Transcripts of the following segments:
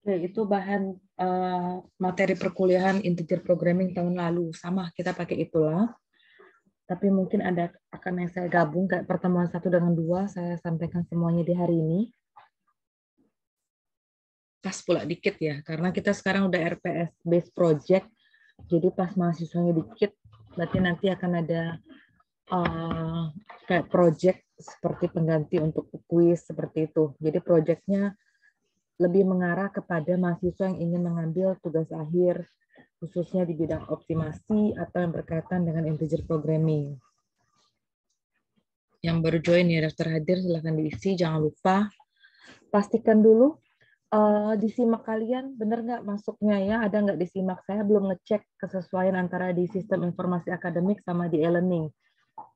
Oke, itu bahan materi perkuliahan integer programming tahun lalu. Sama, kita pakai itulah. Tapi mungkin ada akan yang saya gabung kayak pertemuan 1 dengan 2, saya sampaikan semuanya di hari ini. Pas pula dikit ya, karena kita sekarang udah RPS based project, jadi pas mahasiswanya dikit, berarti nanti akan ada kayak project seperti pengganti untuk kuis seperti itu. Jadi projectnya lebih mengarah kepada mahasiswa yang ingin mengambil tugas akhir, khususnya di bidang optimasi atau yang berkaitan dengan integer programming. Yang baru join ya, daftar hadir silahkan diisi, jangan lupa pastikan dulu disimak kalian benar nggak masuknya ya, ada nggak disimak. Saya belum ngecek kesesuaian antara di sistem informasi akademik sama di e-learning,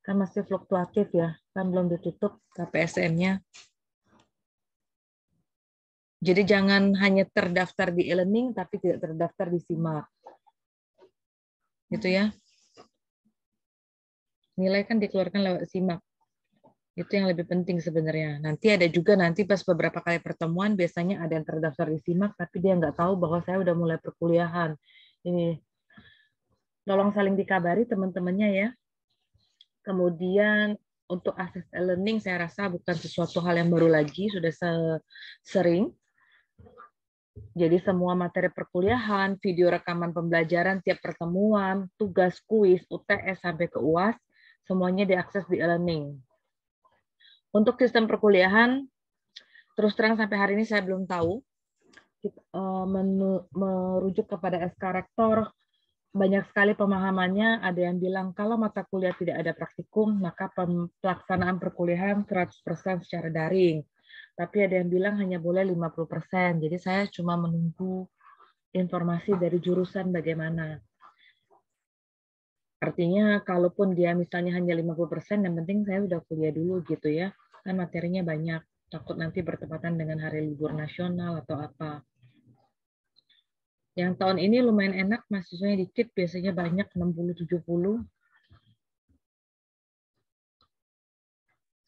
kan masih fluktuatif ya, kan belum ditutup KPSM-nya. Jadi jangan hanya terdaftar di e-learning tapi tidak terdaftar di simak. Gitu ya. Nilai kan dikeluarkan lewat simak. Itu yang lebih penting sebenarnya. Nanti ada juga nanti pas beberapa kali pertemuan biasanya ada yang terdaftar di simak tapi dia nggak tahu bahwa saya udah mulai perkuliahan. Ini tolong saling dikabari teman-temannya ya. Kemudian untuk akses e-learning saya rasa bukan sesuatu hal yang baru lagi, sudah sering. Jadi semua materi perkuliahan, video rekaman pembelajaran tiap pertemuan, tugas kuis, UTS sampai ke UAS, semuanya diakses di e-learning. Untuk sistem perkuliahan, terus terang sampai hari ini saya belum tahu. Merujuk kepada SK Rektor, banyak sekali pemahamannya. Ada yang bilang kalau mata kuliah tidak ada praktikum, maka pelaksanaan perkuliahan 100% secara daring. Tapi ada yang bilang hanya boleh 50%. Jadi saya cuma menunggu informasi dari jurusan bagaimana. Artinya kalaupun dia misalnya hanya 50%, yang penting saya udah kuliah dulu gitu ya. Kan materinya banyak. Takut nanti bertepatan dengan hari libur nasional atau apa. Yang tahun ini lumayan enak, mahasiswanya dikit, biasanya banyak 60-70.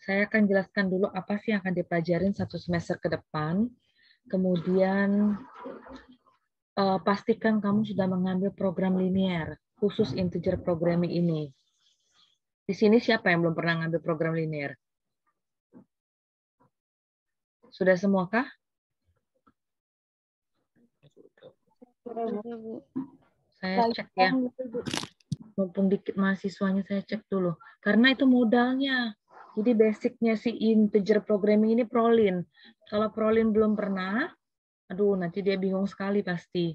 Saya akan jelaskan dulu apa sih yang akan dipelajarin 1 semester ke depan. Kemudian pastikan kamu sudah mengambil program linear, khusus integer programming ini. Di sini siapa yang belum pernah ngambil program linear? Sudah semua kah? Saya cek ya. Mumpung dikit mahasiswanya saya cek dulu. Karena itu modalnya. Jadi basicnya si integer programming ini Prolin. Kalau Prolin belum pernah, aduh nanti dia bingung sekali pasti.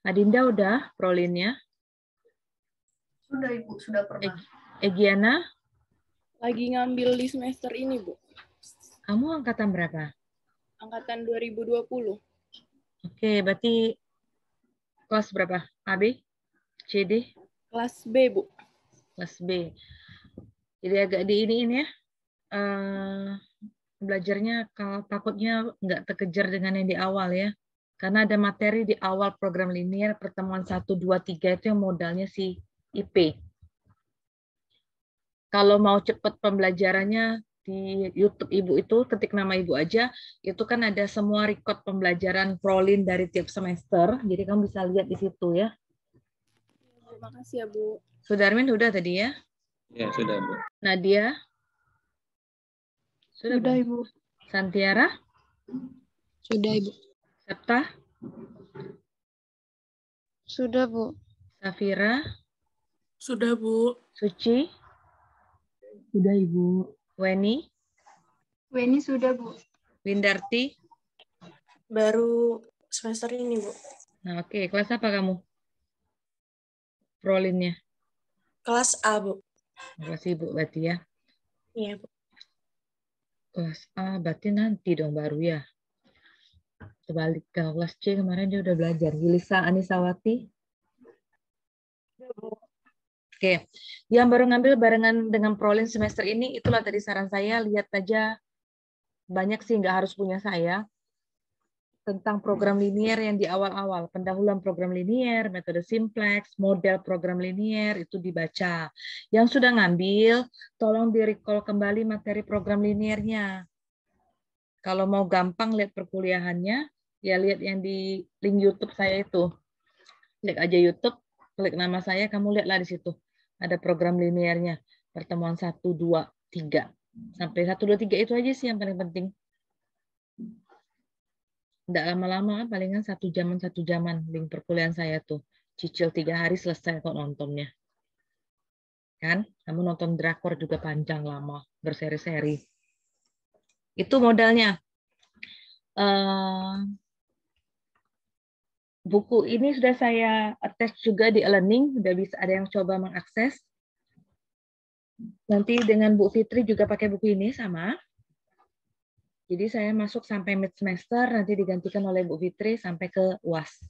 Adinda udah Prolinnya? Sudah Ibu, sudah pernah. Egiana? Lagi ngambil di semester ini, Bu. Kamu angkatan berapa? Angkatan 2020. Oke, berarti kelas berapa? AB? CD? Kelas B, Bu. Kelas B. Jadi agak diiniin ya. Belajarnya kalau takutnya nggak terkejar dengan yang di awal ya. Karena ada materi di awal program linear, pertemuan 1, 2, 3 itu yang modalnya si IP. Kalau mau cepat pembelajarannya di YouTube Ibu itu, ketik nama Ibu aja, itu kan ada semua record pembelajaran Prolin dari tiap semester, jadi kamu bisa lihat di situ ya. Terima kasih ya, Bu. Sudarmin udah tadi ya? Ya, sudah, Bu. Nadia? Sudah, Ibu. Santiara? Sudah, Ibu. Septa? Sudah, Bu. Safira? Sudah, Bu. Suci? Sudah, Ibu. Weni? Weni sudah, Bu. Windarti? Baru semester ini, Bu. Nah, oke. Kelas apa kamu? Prolinnya? Kelas A, Bu. Kelas Ibu berarti ya? Iya, Bu. Kelas A berarti nanti dong baru ya? Kebalik ke kelas C kemarin dia udah belajar. Yulisa Anisawati? Oke, yang baru ngambil barengan dengan Prolin semester ini, itulah tadi saran saya, lihat aja, banyak sih nggak harus punya saya, tentang program linear yang di awal-awal, pendahuluan program linear, metode simplex, model program linear, itu dibaca. Yang sudah ngambil, tolong di-recall kembali materi program linearnya. Kalau mau gampang lihat perkuliahannya, Ya lihat yang di link YouTube saya itu. Klik aja YouTube, klik nama saya, kamu lihatlah di situ. Ada program linearnya. Pertemuan 1, 2, 3. Sampai 1, 2, 3 itu aja sih yang paling penting. Nggak lama-lama, palingan 1 jaman link perkuliahan saya tuh. Cicil 3 hari selesai kok nontonnya. Kan? Kamu nonton drakor juga panjang lama, berseri-seri. Itu modalnya. Buku ini sudah saya attach juga di e-learning, sudah bisa ada yang coba mengakses. Nanti dengan Bu Fitri juga pakai buku ini sama. Jadi saya masuk sampai mid semester, nanti digantikan oleh Bu Fitri sampai ke UAS.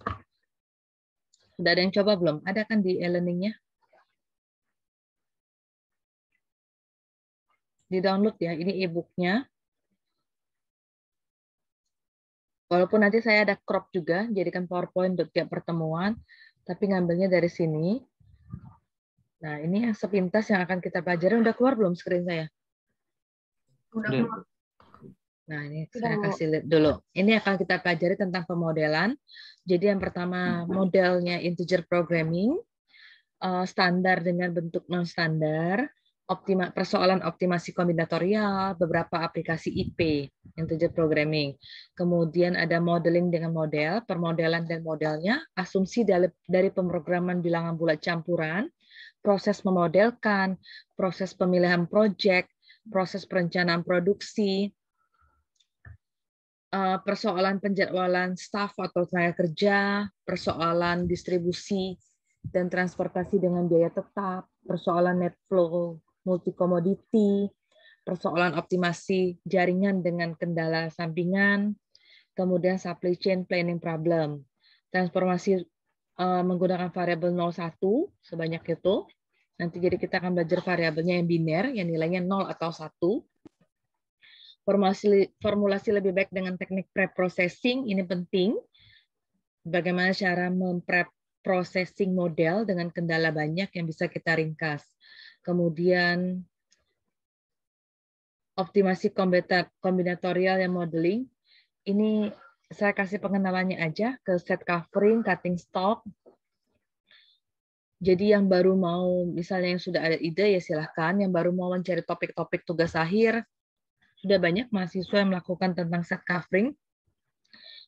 Sudah ada yang coba belum? Ada kan di e-learningnya? Di-download ya, ini e-booknya. Walaupun nanti saya ada crop juga, jadikan PowerPoint untuk tiap pertemuan, tapi ngambilnya dari sini. Nah, ini yang sepintas yang akan kita pelajari. Udah keluar belum screen saya? Udah keluar. Nah, ini saya kasih lihat dulu. Ini akan kita pelajari tentang pemodelan. Jadi yang pertama, modelnya integer programming, standar dengan bentuk non-standar, persoalan optimasi kombinatorial, beberapa aplikasi IP, integer programming. Kemudian ada modeling dengan model, permodelan dan modelnya, asumsi dari pemrograman bilangan bulat campuran, proses memodelkan, proses pemilihan proyek, proses perencanaan produksi, persoalan penjadwalan staf atau tenaga kerja, persoalan distribusi dan transportasi dengan biaya tetap, persoalan net flow multi komoditi, persoalan optimasi jaringan dengan kendala sampingan, kemudian supply chain planning problem, transformasi menggunakan variabel 01 sebanyak itu. Nanti jadi kita akan belajar variabelnya yang biner, yang nilainya 0 atau 1. Formulasi lebih baik dengan teknik pre-processing, ini penting. Bagaimana cara memprocessing model dengan kendala banyak yang bisa kita ringkas. Kemudian optimasi kombinatorial yang modeling. Ini saya kasih pengenalannya aja ke set covering, cutting stock. Jadi yang baru mau, misalnya yang sudah ada ide ya silahkan. Yang baru mau mencari topik-topik tugas akhir, sudah banyak mahasiswa yang melakukan tentang set covering.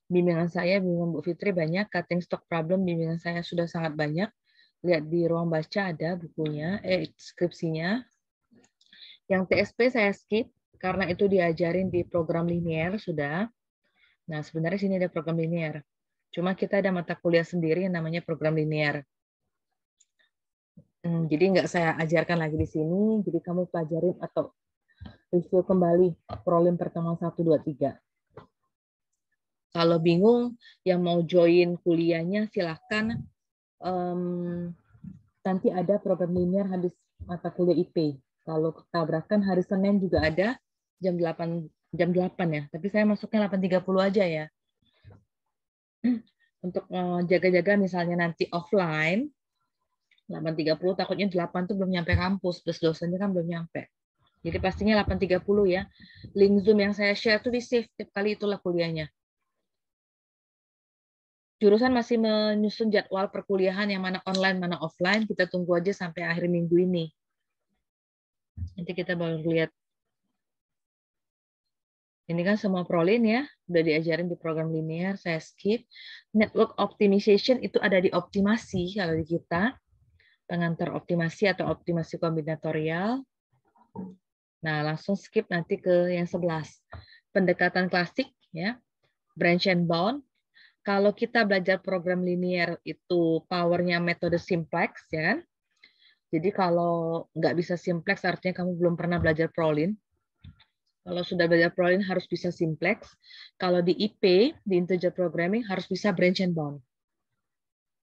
Bimbingan saya, bimbingan Bu Fitri banyak, cutting stock problem, bimbingan saya sudah sangat banyak. Lihat di ruang baca ada bukunya, skripsinya. Yang TSP saya skip, karena itu diajarin di program linear sudah. Nah, sebenarnya sini ada program linear. Cuma kita ada mata kuliah sendiri yang namanya program linear. Jadi nggak saya ajarkan lagi di sini, jadi kamu pelajarin atau review kembali problem pertemuan 1, 2, 3. Kalau bingung, yang mau join kuliahnya silahkan. Nanti ada program linear habis mata kuliah IP. Kalau tabrakan hari Senin juga ada jam 8 ya. Tapi saya masuknya 8.30 aja ya. Untuk jaga-jaga misalnya nanti offline 8.30, takutnya 8 tuh belum nyampe kampus, plus dosennya kan belum nyampe. Jadi pastinya 8.30 ya. Link Zoom yang saya share tuh di save tiap kali, itulah kuliahnya. Jurusan masih menyusun jadwal perkuliahan yang mana online, mana offline. Kita tunggu aja sampai akhir minggu ini. Nanti kita baru lihat. Ini kan semua prolin ya. Udah diajarin di program linear, saya skip. Network optimization itu ada di optimasi kalau di kita. Pengantar optimasi atau optimasi kombinatorial. Nah, langsung skip nanti ke yang 11. Pendekatan klasik, ya, branch and bound. Kalau kita belajar program linear itu powernya metode simplex, ya kan? Jadi kalau nggak bisa simplex, artinya kamu belum pernah belajar prolin. Kalau sudah belajar prolin harus bisa simplex. Kalau di IP, di integer programming, harus bisa branch and bound.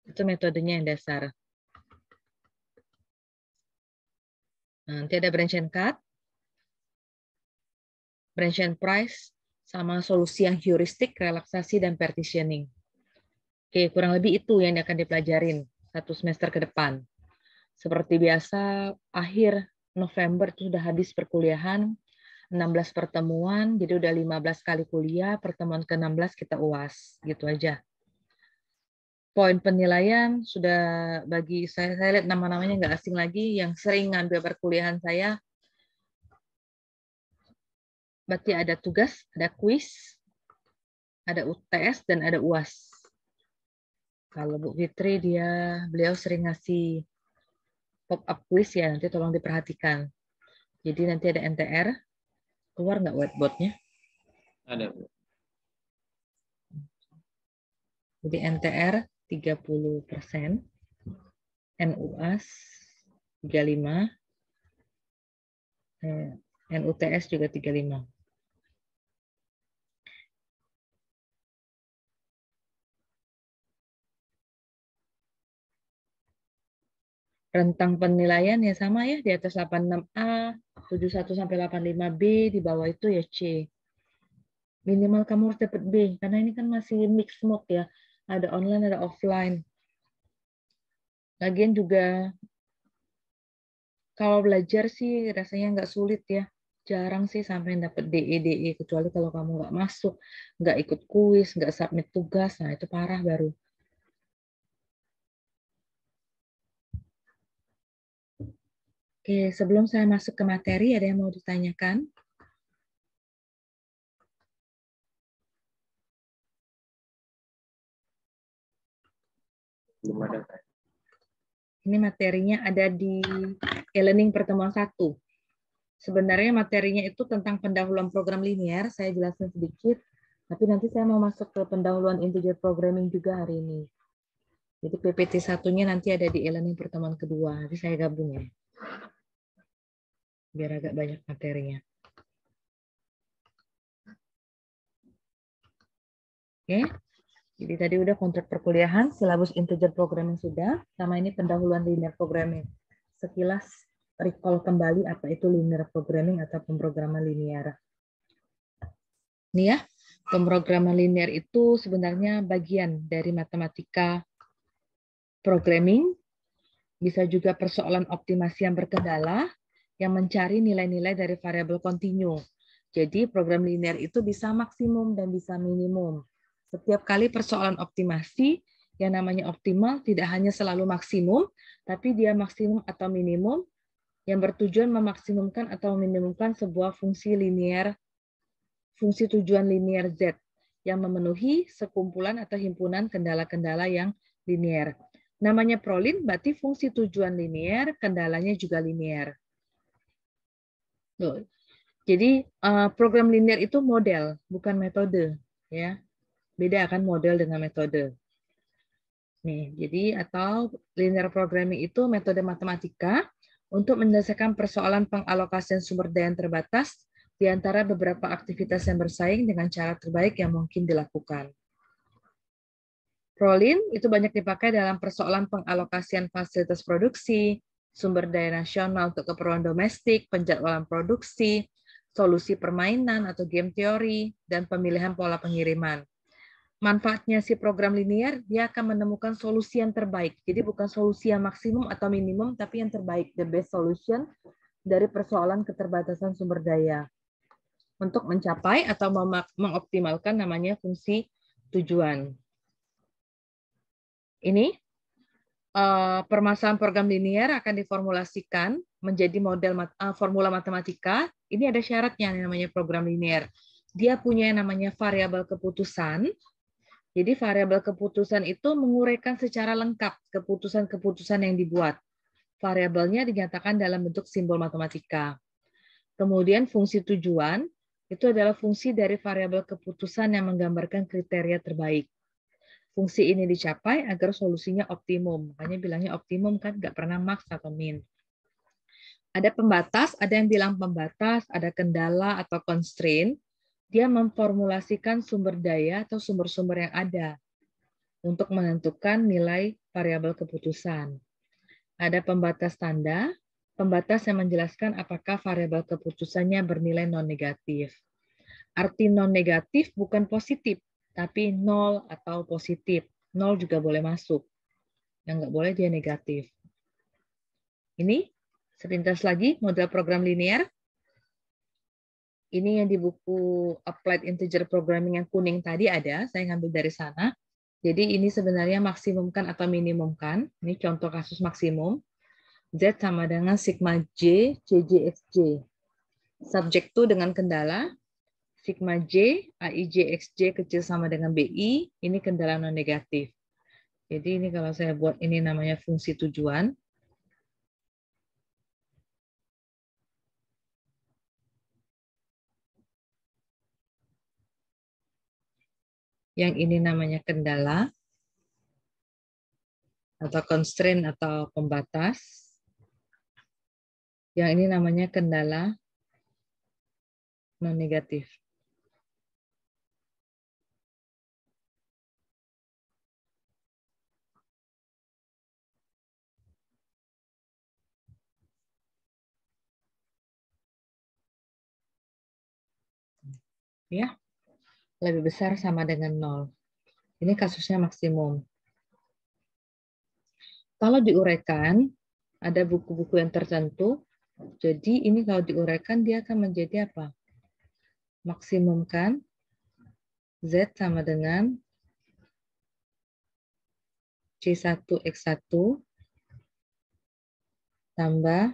Itu metodenya yang dasar. Nanti ada branch and cut, branch and price, sama solusi yang heuristik, relaksasi, dan partitioning. Oke, kurang lebih itu yang akan dipelajarin 1 semester ke depan. Seperti biasa, akhir November itu sudah habis perkuliahan, 16 pertemuan, jadi udah 15 kali kuliah, pertemuan ke-16 kita UAS, gitu aja. Poin penilaian sudah bagi saya lihat nama-namanya nggak asing lagi, yang sering ngambil perkuliahan saya. Berarti ada tugas, ada kuis, ada UTS, dan ada UAS. Kalau Bu Fitri, beliau sering ngasih pop-up quiz ya, nanti tolong diperhatikan. Jadi nanti ada NTR, keluar nggak whiteboard-nya? Ada, Bu. Jadi NTR 30%, NUAS 35%, NUTS juga 35%. Rentang penilaian ya sama ya, di atas 86A, 71 sampai 85B, di bawah itu ya C. Minimal kamu harus dapat B, karena ini kan masih mixed mode ya. Ada online, ada offline. Lagian juga, kalau belajar sih rasanya nggak sulit ya. Jarang sih sampai dapat DE, kecuali kalau kamu nggak masuk, nggak ikut kuis, nggak submit tugas, nah itu parah baru. Oke, sebelum saya masuk ke materi, ada yang mau ditanyakan? Belum ada. Ini materinya ada di e-learning pertemuan 1. Sebenarnya materinya itu tentang pendahuluan program linear, saya jelaskan sedikit, tapi nanti saya mau masuk ke pendahuluan integer programming juga hari ini. Jadi PPT 1-nya nanti ada di e-learning pertemuan kedua, jadi saya gabung ya. Biar agak banyak materinya. Oke, jadi tadi udah kontrak perkuliahan, silabus integer programming sudah, sama ini pendahuluan linear programming. Sekilas recall kembali apa itu linear programming atau pemrograman linear. Ini ya, pemrograman linear itu sebenarnya bagian dari matematika programming, bisa juga persoalan optimasi yang berkendala, yang mencari nilai-nilai dari variabel kontinu. Jadi program linear itu bisa maksimum dan bisa minimum. Setiap kali persoalan optimasi, yang namanya optimal tidak hanya selalu maksimum, tapi dia maksimum atau minimum, yang bertujuan memaksimumkan atau meminimumkan sebuah fungsi linear, fungsi tujuan linear Z, yang memenuhi sekumpulan atau himpunan kendala-kendala yang linear. Namanya prolin berarti fungsi tujuan linear, kendalanya juga linear. Jadi program linear itu model, bukan metode, ya. Beda kan model dengan metode. Nih, jadi atau linear programming itu metode matematika untuk menyelesaikan persoalan pengalokasian sumber daya yang terbatas di antara beberapa aktivitas yang bersaing dengan cara terbaik yang mungkin dilakukan. Prolin itu banyak dipakai dalam persoalan pengalokasian fasilitas produksi, sumber daya nasional untuk keperluan domestik, penjadwalan produksi, solusi permainan atau game teori, dan pemilihan pola pengiriman. Manfaatnya si program linear, dia akan menemukan solusi yang terbaik. Jadi bukan solusi yang maksimum atau minimum, tapi yang terbaik, the best solution dari persoalan keterbatasan sumber daya. Untuk mencapai atau mengoptimalkan namanya fungsi tujuan. Ini permasalahan program linear akan diformulasikan menjadi model formula matematika. Ini ada syaratnya yang namanya program linear. Dia punya yang namanya variabel keputusan. Jadi variabel keputusan itu menguraikan secara lengkap keputusan-keputusan yang dibuat. Variabelnya dinyatakan dalam bentuk simbol matematika. Kemudian fungsi tujuan itu adalah fungsi dari variabel keputusan yang menggambarkan kriteria terbaik. Fungsi ini dicapai agar solusinya optimum. Makanya bilangnya optimum kan nggak pernah max atau min. Ada pembatas, ada yang bilang pembatas, ada kendala atau constraint. Dia memformulasikan sumber daya atau sumber-sumber yang ada untuk menentukan nilai variabel keputusan. Ada pembatas tanda, pembatas yang menjelaskan apakah variabel keputusannya bernilai non-negatif. Arti non-negatif bukan positif, tapi nol atau positif. Nol juga boleh masuk. Yang nggak boleh dia negatif. Ini sepintas lagi model program linear. Ini yang di buku Applied Integer Programming yang kuning tadi ada, saya ngambil dari sana. Jadi ini sebenarnya maksimumkan atau minimumkan. Ini contoh kasus maksimum. Z sama dengan sigma J, CJXJ. Subjek to dengan kendala, sigma J, AIJXJ kecil sama dengan BI, ini kendala non negatif. Jadi ini kalau saya buat ini namanya fungsi tujuan. Yang ini namanya kendala atau constraint atau pembatas. Yang ini namanya kendala non negatif. Ya, lebih besar sama dengan 0. Ini kasusnya maksimum. Kalau diuraikan, ada buku-buku yang tertentu. Jadi ini kalau diuraikan dia akan menjadi apa? Maksimumkan Z sama dengan C1X1 tambah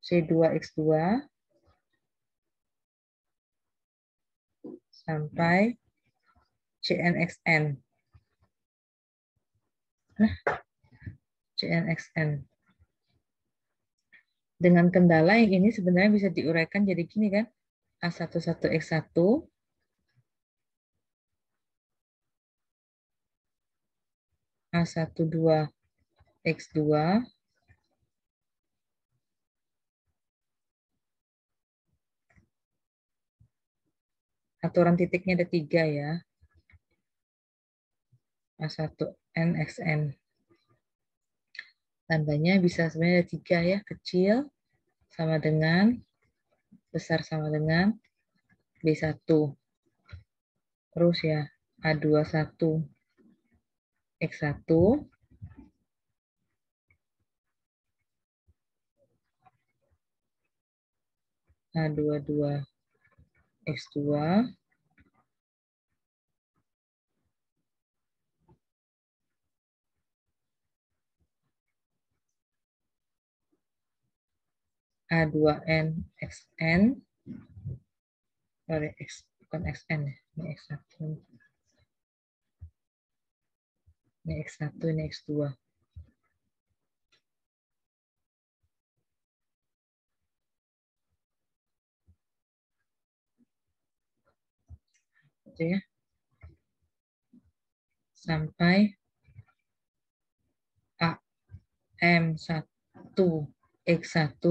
C2X2 sampai CNXN. CNXN. Dengan kendala yang ini sebenarnya bisa diuraikan jadi gini kan. A11X1 A12X2 aturan titiknya ada 3 ya. A1NXN. Tandanya bisa sebenarnya ada 3 ya. Kecil sama dengan, besar sama dengan B1. Terus ya, A21X1 A22X2 A2NXN, sorry, bukan XN ya, ini X1. Ini X1, ini X2. Gitu ya. Sampai AM1X1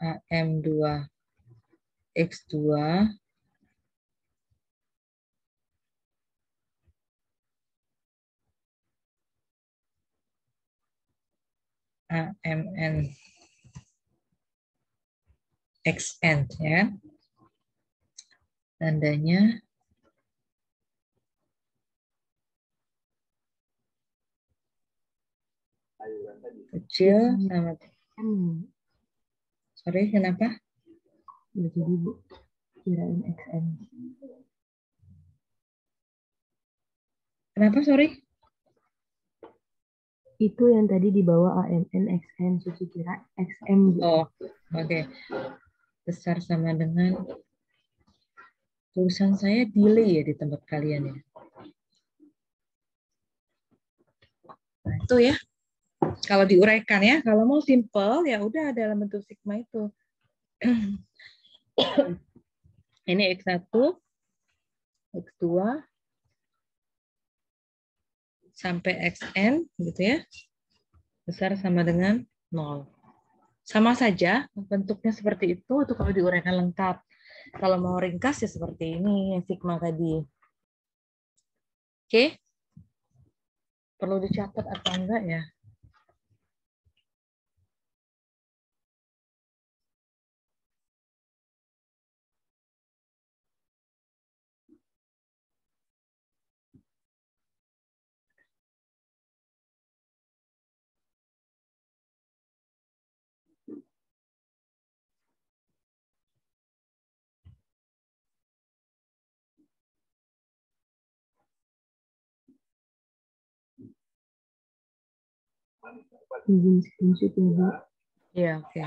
AM2X2 AMN XN ya. Tandanya kecil sama, sorry kenapa? Nggak jadi Bu, kirain XN. Kenapa sorry? Itu yang tadi dibawa AMN XN, Suci kira XM. Oh, oke. Besar sama dengan, tulisan saya delay ya di tempat kalian ya. Nah, itu ya. Kalau diuraikan ya, kalau mau simple ya udah dalam bentuk sigma itu. Ini X1, X2 sampai XN gitu ya. Besar sama dengan 0. Sama saja bentuknya seperti itu kalau diuraikan lengkap. Kalau mau ringkas ya seperti ini sigma tadi. Oke? Perlu dicatat atau enggak ya? Izin screenshot ya, Bu. Iya, oke.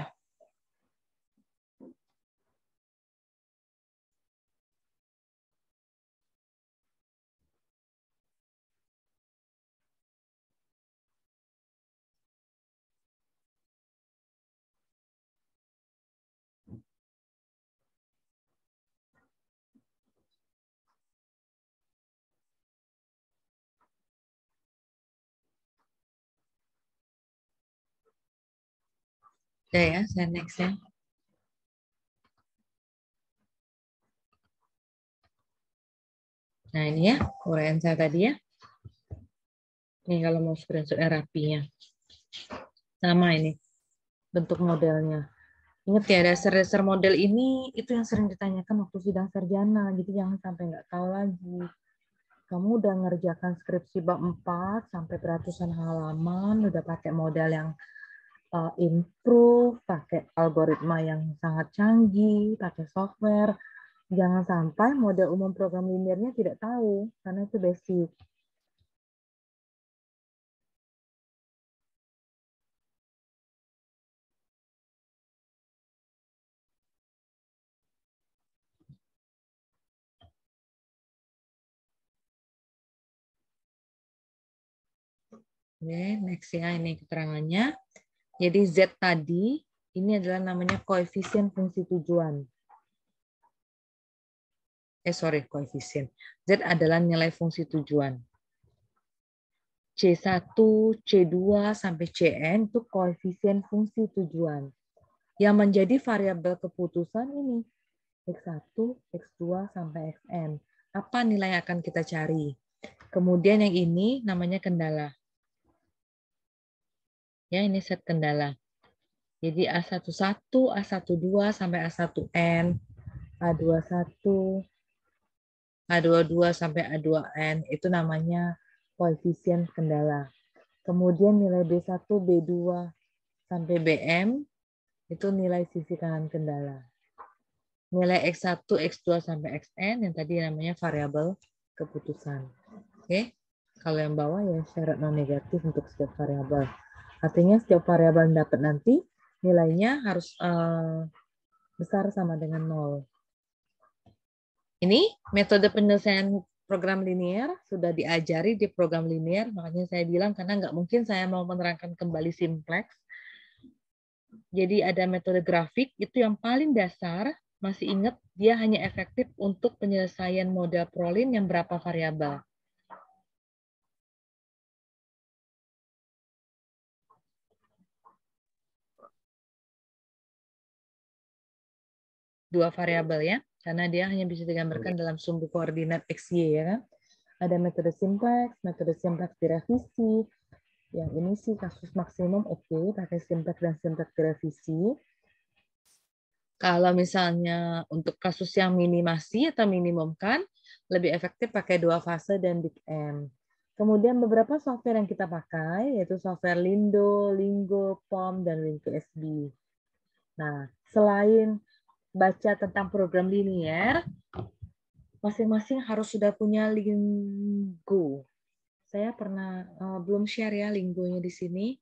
Oke ya, saya next ya. Nah ini ya, uraian saya tadi ya. Ini kalau mau screenshot rapinya. Sama ini, bentuk modelnya. Ingat ya, dasar-dasar model ini itu yang sering ditanyakan waktu sidang sarjana. Jadi jangan sampai nggak tahu lagi. Kamu udah ngerjakan skripsi bab 4 sampai beratusan halaman, udah pakai model yang improve, pakai algoritma yang sangat canggih, pakai software. Jangan sampai model umum program linearnya tidak tahu, karena itu basic. Oke, next ya, ini keterangannya. Jadi Z tadi, ini adalah namanya koefisien fungsi tujuan. Koefisien. Z adalah nilai fungsi tujuan. C1, C2, sampai Cn itu koefisien fungsi tujuan. Yang menjadi variabel keputusan ini, X1, X2, sampai Xn. Apa nilai yang akan kita cari? Kemudian yang ini namanya kendala. Ya, ini set kendala. Jadi A11, A12, sampai A1N, A21, A22, sampai A2N, itu namanya koefisien kendala. Kemudian nilai B1, B2, sampai BM, itu nilai sisi kanan kendala. Nilai X1, X2, sampai Xn, yang tadi namanya variabel keputusan. Oke, kalau yang bawah ya syarat non negatif untuk setiap variabel. Artinya setiap variabel yang dapat nanti nilainya harus besar sama dengan 0. Ini metode penyelesaian program linear sudah diajari di program linear, makanya saya bilang karena nggak mungkin saya mau menerangkan kembali simplex. Jadi ada metode grafik, itu yang paling dasar, masih ingat dia hanya efektif untuk penyelesaian model prolin yang berapa variabel. Dua variabel ya, karena dia hanya bisa digambarkan dalam sumbu koordinat x, y ya kan. Ada metode simplex direvisi. Yang ini sih kasus maksimum oke, pakai simplex dan simplex direvisi. Kalau misalnya untuk kasus yang minimasi atau minimumkan, lebih efektif pakai 2 fase dan big M. Kemudian beberapa software yang kita pakai, yaitu software Lindo, Lingo, POM, dan WinQSB. Nah, selain baca tentang program linear, masing-masing harus sudah punya Lingo. Saya pernah belum share ya Lingonya di sini.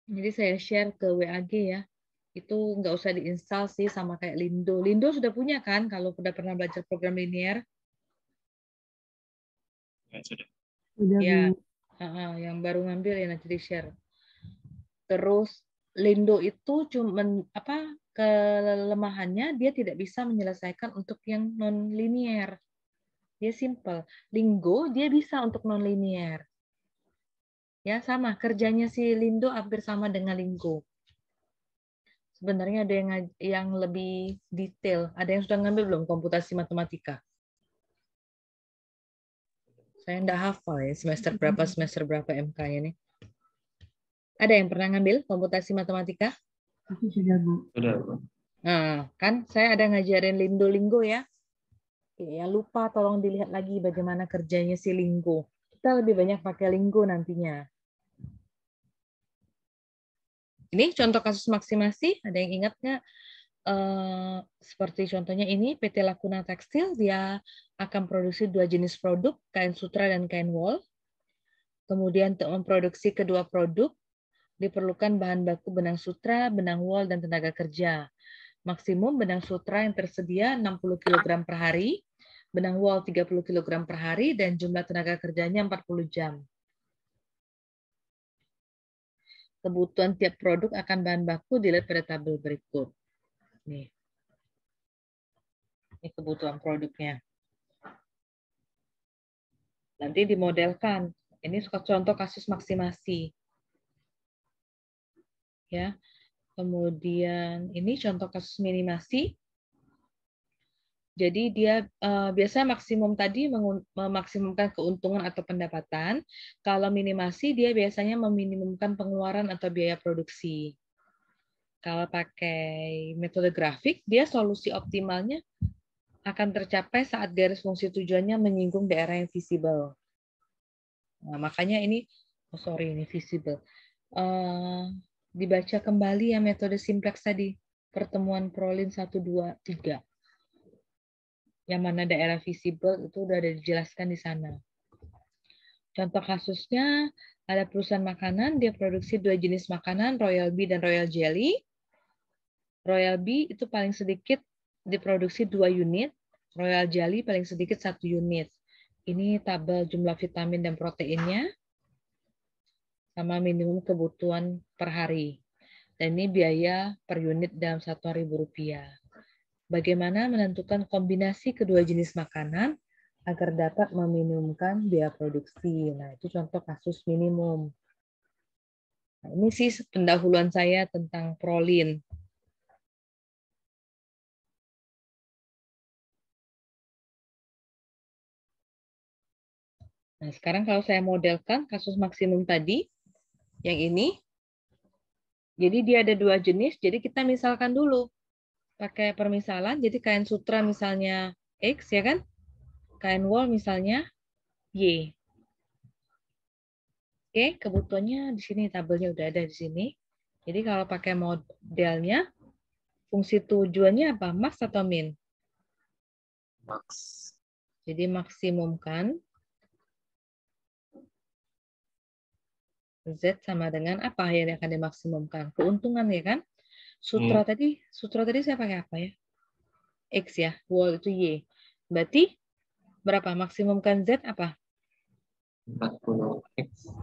Jadi saya share ke WAG ya. Itu nggak usah diinstal sih, sama kayak Lindo. Lindo sudah punya kan kalau sudah pernah belajar program linear? Ya, sudah. Udah, Ya, Bu. yang baru ngambil ya nanti di-share. Terus Lindo itu cuman kelemahannya dia tidak bisa menyelesaikan untuk yang non linear. Dia simple. Lingo dia bisa untuk non linear. Ya sama, kerjanya si Lindo hampir sama dengan Lingo. Sebenarnya ada yang lebih detail. Ada yang sudah ngambil belum komputasi matematika? Saya enggak hafal ya semester berapa MK-nya nih. Ada yang pernah ngambil komputasi matematika? Aku sudah, Bu. Sudah, Bu. Nah, kan saya ada ngajarin Lindo Lingo ya. Oke, yang lupa tolong dilihat lagi bagaimana kerjanya si Lingo. Kita lebih banyak pakai Lingo nantinya. Ini contoh kasus maksimasi, ada yang ingat nggak? Seperti contohnya ini, PT Lakuna Tekstil, dia akan produksi 2 jenis produk, kain sutra dan kain wol. Kemudian untuk memproduksi kedua produk, diperlukan bahan baku benang sutra, benang wol, dan tenaga kerja. Maksimum benang sutra yang tersedia 60 kg per hari, benang wol 30 kg per hari, dan jumlah tenaga kerjanya 40 jam. Kebutuhan tiap produk akan bahan baku dilihat pada tabel berikut. Nih. Ini kebutuhan produknya. Nanti dimodelkan. Ini contoh kasus maksimasi. Ya. Kemudian ini contoh kasus minimasi. Jadi dia biasanya maksimum tadi memaksimumkan keuntungan atau pendapatan. Kalau minimasi dia biasanya meminimumkan pengeluaran atau biaya produksi. Kalau pakai metode grafik, dia solusi optimalnya akan tercapai saat garis fungsi tujuannya menyinggung daerah yang visible. Nah, makanya ini, ini visible. Dibaca kembali ya metode simplex tadi, pertemuan prolin 1, 2, 3. Yang mana daerah visible itu udah ada dijelaskan di sana. Contoh kasusnya, ada perusahaan makanan, dia produksi 2 jenis makanan, Royal Bee dan Royal Jelly. Royal Bee itu paling sedikit diproduksi 2 unit, Royal Jelly paling sedikit 1 unit. Ini tabel jumlah vitamin dan proteinnya, sama minimum kebutuhan per hari. Dan ini biaya per unit dalam Rp1.000. Bagaimana menentukan kombinasi kedua jenis makanan agar dapat meminimumkan biaya produksi. Nah, itu contoh kasus minimum. Nah, ini sih pendahuluan saya tentang prolin. Nah, sekarang kalau saya modelkan kasus maksimum tadi, yang ini, jadi dia ada 2 jenis, jadi kita misalkan dulu. Pakai permisalan, jadi kain sutra misalnya X, ya kan? Kain wol misalnya Y. Oke, kebutuhannya di sini, tabelnya udah ada di sini. Jadi kalau pakai modelnya, fungsi tujuannya apa? Max atau min? Max. Jadi maksimumkan Z sama dengan apa yang akan dimaksimumkan? Keuntungan, ya kan? Sutra tadi saya pakai apa ya? X ya, wall itu Y. Berarti berapa? Maksimumkan Z apa? 40X.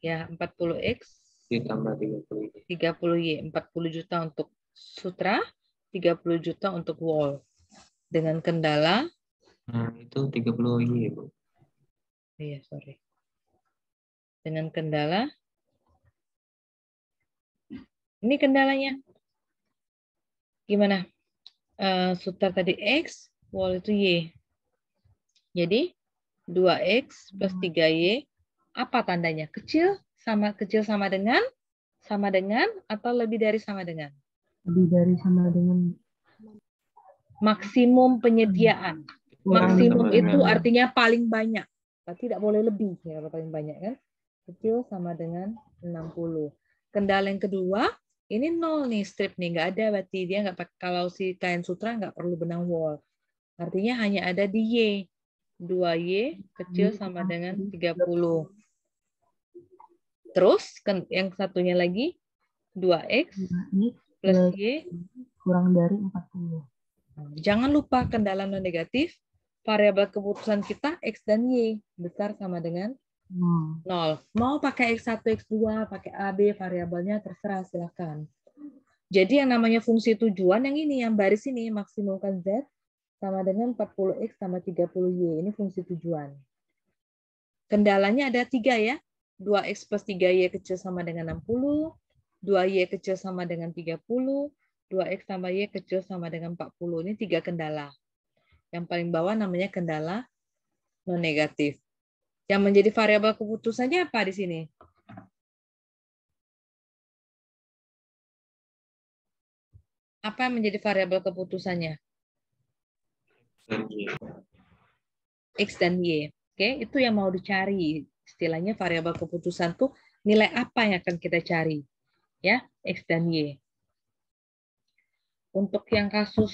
Ya, 40X. Ditambah 30Y. 30Y. 40 juta untuk sutra, 30 juta untuk wall. Dengan kendala? Nah, itu 30Y, Bu. Iya, sorry. Dengan kendala? Ini kendalanya. Gimana? Sutra tadi X, wall itu Y. Jadi 2X plus 3Y, apa tandanya? Kecil sama dengan atau lebih dari sama dengan? Lebih dari sama dengan. Maksimum penyediaan. Maksimum itu artinya paling banyak. Tidak boleh lebih ya, paling banyak kan? Kecil sama dengan 60. Kendala yang kedua, ini 0 nih, strip nih, nggak ada, berarti dia nggak pakai, kalau si kain sutra nggak perlu benang wol. Artinya hanya ada di Y. 2Y kecil sama dengan 30. Terus yang satunya lagi 2X plus Y kurang dari 40. Jangan lupa kendala non negatif, variabel keputusan kita X dan Y besar sama dengan 0. Mau pakai X1, X2, pakai A, B, variabelnya terserah, silakan. Jadi yang namanya fungsi tujuan yang ini, yang baris ini, maksimumkan Z sama dengan 40X sama 30Y. Ini fungsi tujuan. Kendalanya ada 3 ya. 2X plus 3Y kecil sama dengan 60, 2Y kecil sama dengan 30, 2X tambah Y kecil sama dengan 40. Ini 3 kendala. Yang paling bawah namanya kendala non negatif. Yang menjadi variabel keputusannya apa di sini? Apa yang menjadi variabel keputusannya? X dan Y. Oke, itu yang mau dicari. Istilahnya variabel keputusan tuh nilai apa yang akan kita cari? Ya, X dan Y. Untuk yang kasus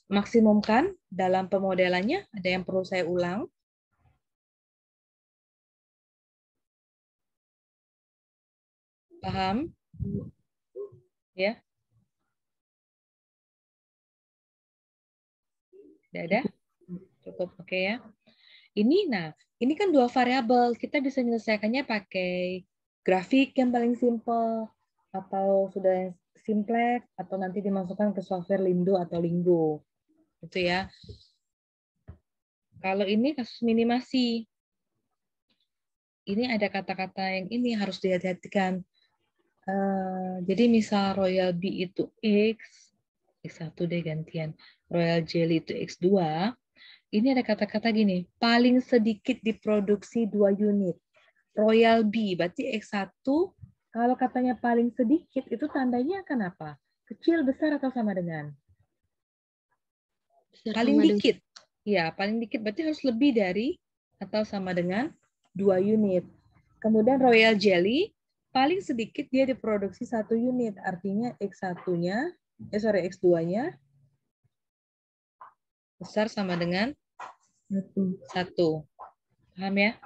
maksimumkan dalam pemodelannya, ada yang perlu saya ulang. Paham? Ya? Udah ada? Cukup, oke ya. Ini kan dua variabel. Kita bisa menyelesaikannya pakai grafik yang paling simple, atau sudah yang simplex, atau nanti dimasukkan ke software Lindo atau Linggo. Itu ya. Kalau ini kasus minimasi. Ini ada kata-kata yang ini harus dihati-hatikan. Jadi misal Royal B itu X1 deh gantian. Royal Jelly itu X2. Ini ada kata-kata gini, paling sedikit diproduksi 2 unit. Royal B, berarti X1, kalau katanya paling sedikit, itu tandanya akan apa? Kecil, besar, atau sama dengan? Paling dikit. Ya, paling dikit berarti harus lebih dari atau sama dengan 2 unit. Kemudian Royal Jelly, paling sedikit dia diproduksi 1 unit. Artinya X1-nya, X2-nya besar sama dengan 1. Paham ya?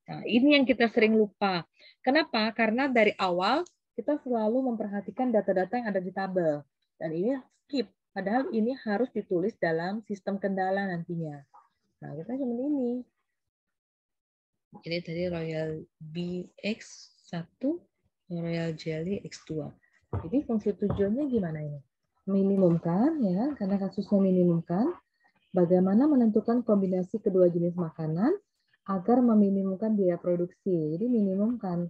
Nah, ini yang kita sering lupa. Kenapa? Karena dari awal kita selalu memperhatikan data-data yang ada di tabel. Dan ini skip. Padahal ini harus ditulis dalam sistem kendala nantinya. Nah, kita cuma ini. Ini tadi Royal BX1, Royal Jelly X2. Jadi fungsi tujuannya gimana ini? Minimumkan, ya, karena kasusnya minimumkan. Bagaimana menentukan kombinasi kedua jenis makanan agar meminimumkan biaya produksi. Jadi minimumkan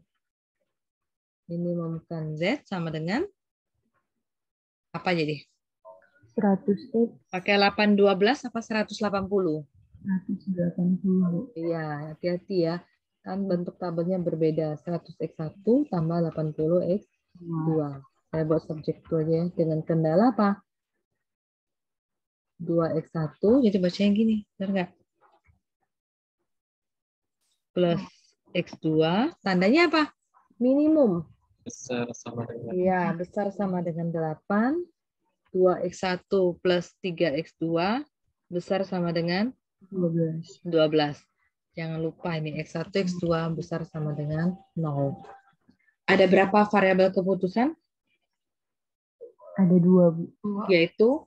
Z sama dengan apa jadi? 100X. Pakai 812 apa 180? 180. Iya, hati-hati ya. Kan bentuk tabelnya berbeda. 100X1 tambah 80X2. Saya buat subjek itu aja ya. Dengan kendala apa? 2X1, jadi bacanya gini. Benar nggak? Plus X2, tandanya apa? Minimum. Besar sama dengan Iya, besar sama dengan 8. 2X1 plus 3X2 besar sama dengan 12. 12. Jangan lupa ini X1, X2 besar sama dengan 0. Ada berapa variabel keputusan? Ada 2, Bu. Yaitu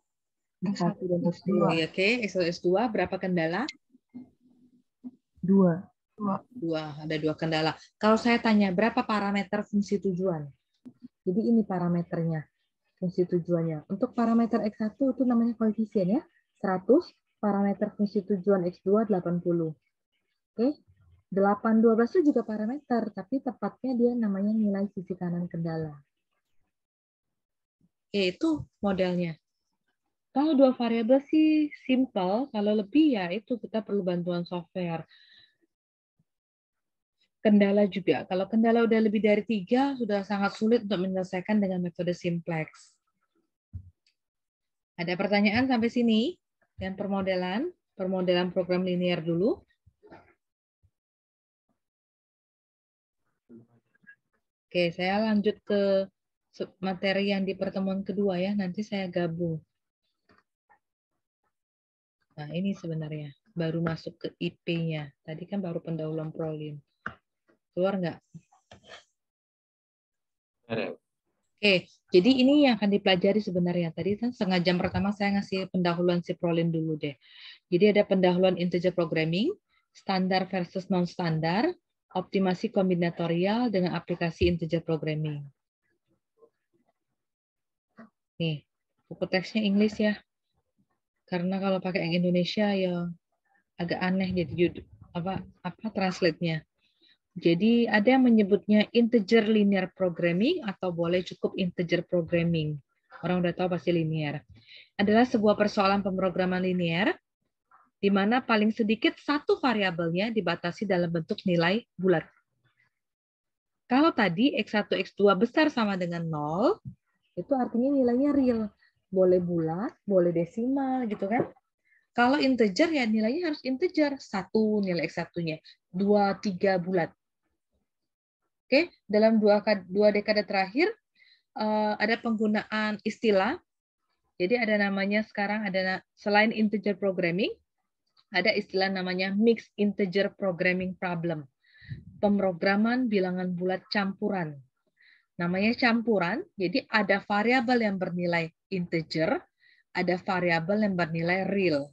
X1 dan X2. Oke, X1, X2 berapa kendala? 2. 2. Ada 2 kendala. Kalau saya tanya berapa parameter fungsi tujuan? Jadi ini parameternya. Fungsi tujuannya. Untuk parameter X1 itu namanya koefisien ya. 100, parameter fungsi tujuan X2 80. Oke. 8, 12 itu juga parameter, tapi tepatnya dia namanya nilai sisi kanan kendala. Oke, itu modelnya. Kalau 2 variabel sih simple, kalau lebih ya itu kita perlu bantuan software. Kendala juga. Kalau kendala udah lebih dari 3, sudah sangat sulit untuk menyelesaikan dengan metode simplex. Ada pertanyaan sampai sini? Dan permodelan program linear dulu. Oke, saya lanjut ke materi yang di pertemuan kedua ya. Nanti saya gabung. Nah, ini sebenarnya baru masuk ke IP-nya. Tadi kan baru pendahuluan prolim. Keluar nggak? Oke, jadi ini yang akan dipelajari sebenarnya. Tadi kan setengah jam pertama saya ngasih pendahuluan si prolin dulu deh. Jadi ada pendahuluan integer programming, standar versus non-standar, optimasi kombinatorial dengan aplikasi integer programming. Nih, buku teksnya English ya. Karena kalau pakai yang Indonesia ya agak aneh jadi apa translate-nya. Jadi ada yang menyebutnya integer linear programming atau boleh cukup integer programming. Orang udah tahu pasti linear. Adalah sebuah persoalan pemrograman linear di mana paling sedikit satu variabelnya dibatasi dalam bentuk nilai bulat. Kalau tadi X1, X2 besar sama dengan 0, itu artinya nilainya real. Boleh bulat, boleh desimal gitu kan. Kalau integer ya nilainya harus integer. 1 nilai X1-nya, 2, 3 bulat. Oke, dalam dua dekade terakhir ada penggunaan istilah. Jadi ada namanya sekarang ada selain integer programming, ada istilah namanya mixed integer programming problem. Pemrograman bilangan bulat campuran. Namanya campuran, jadi ada variabel yang bernilai integer, ada variabel yang bernilai real.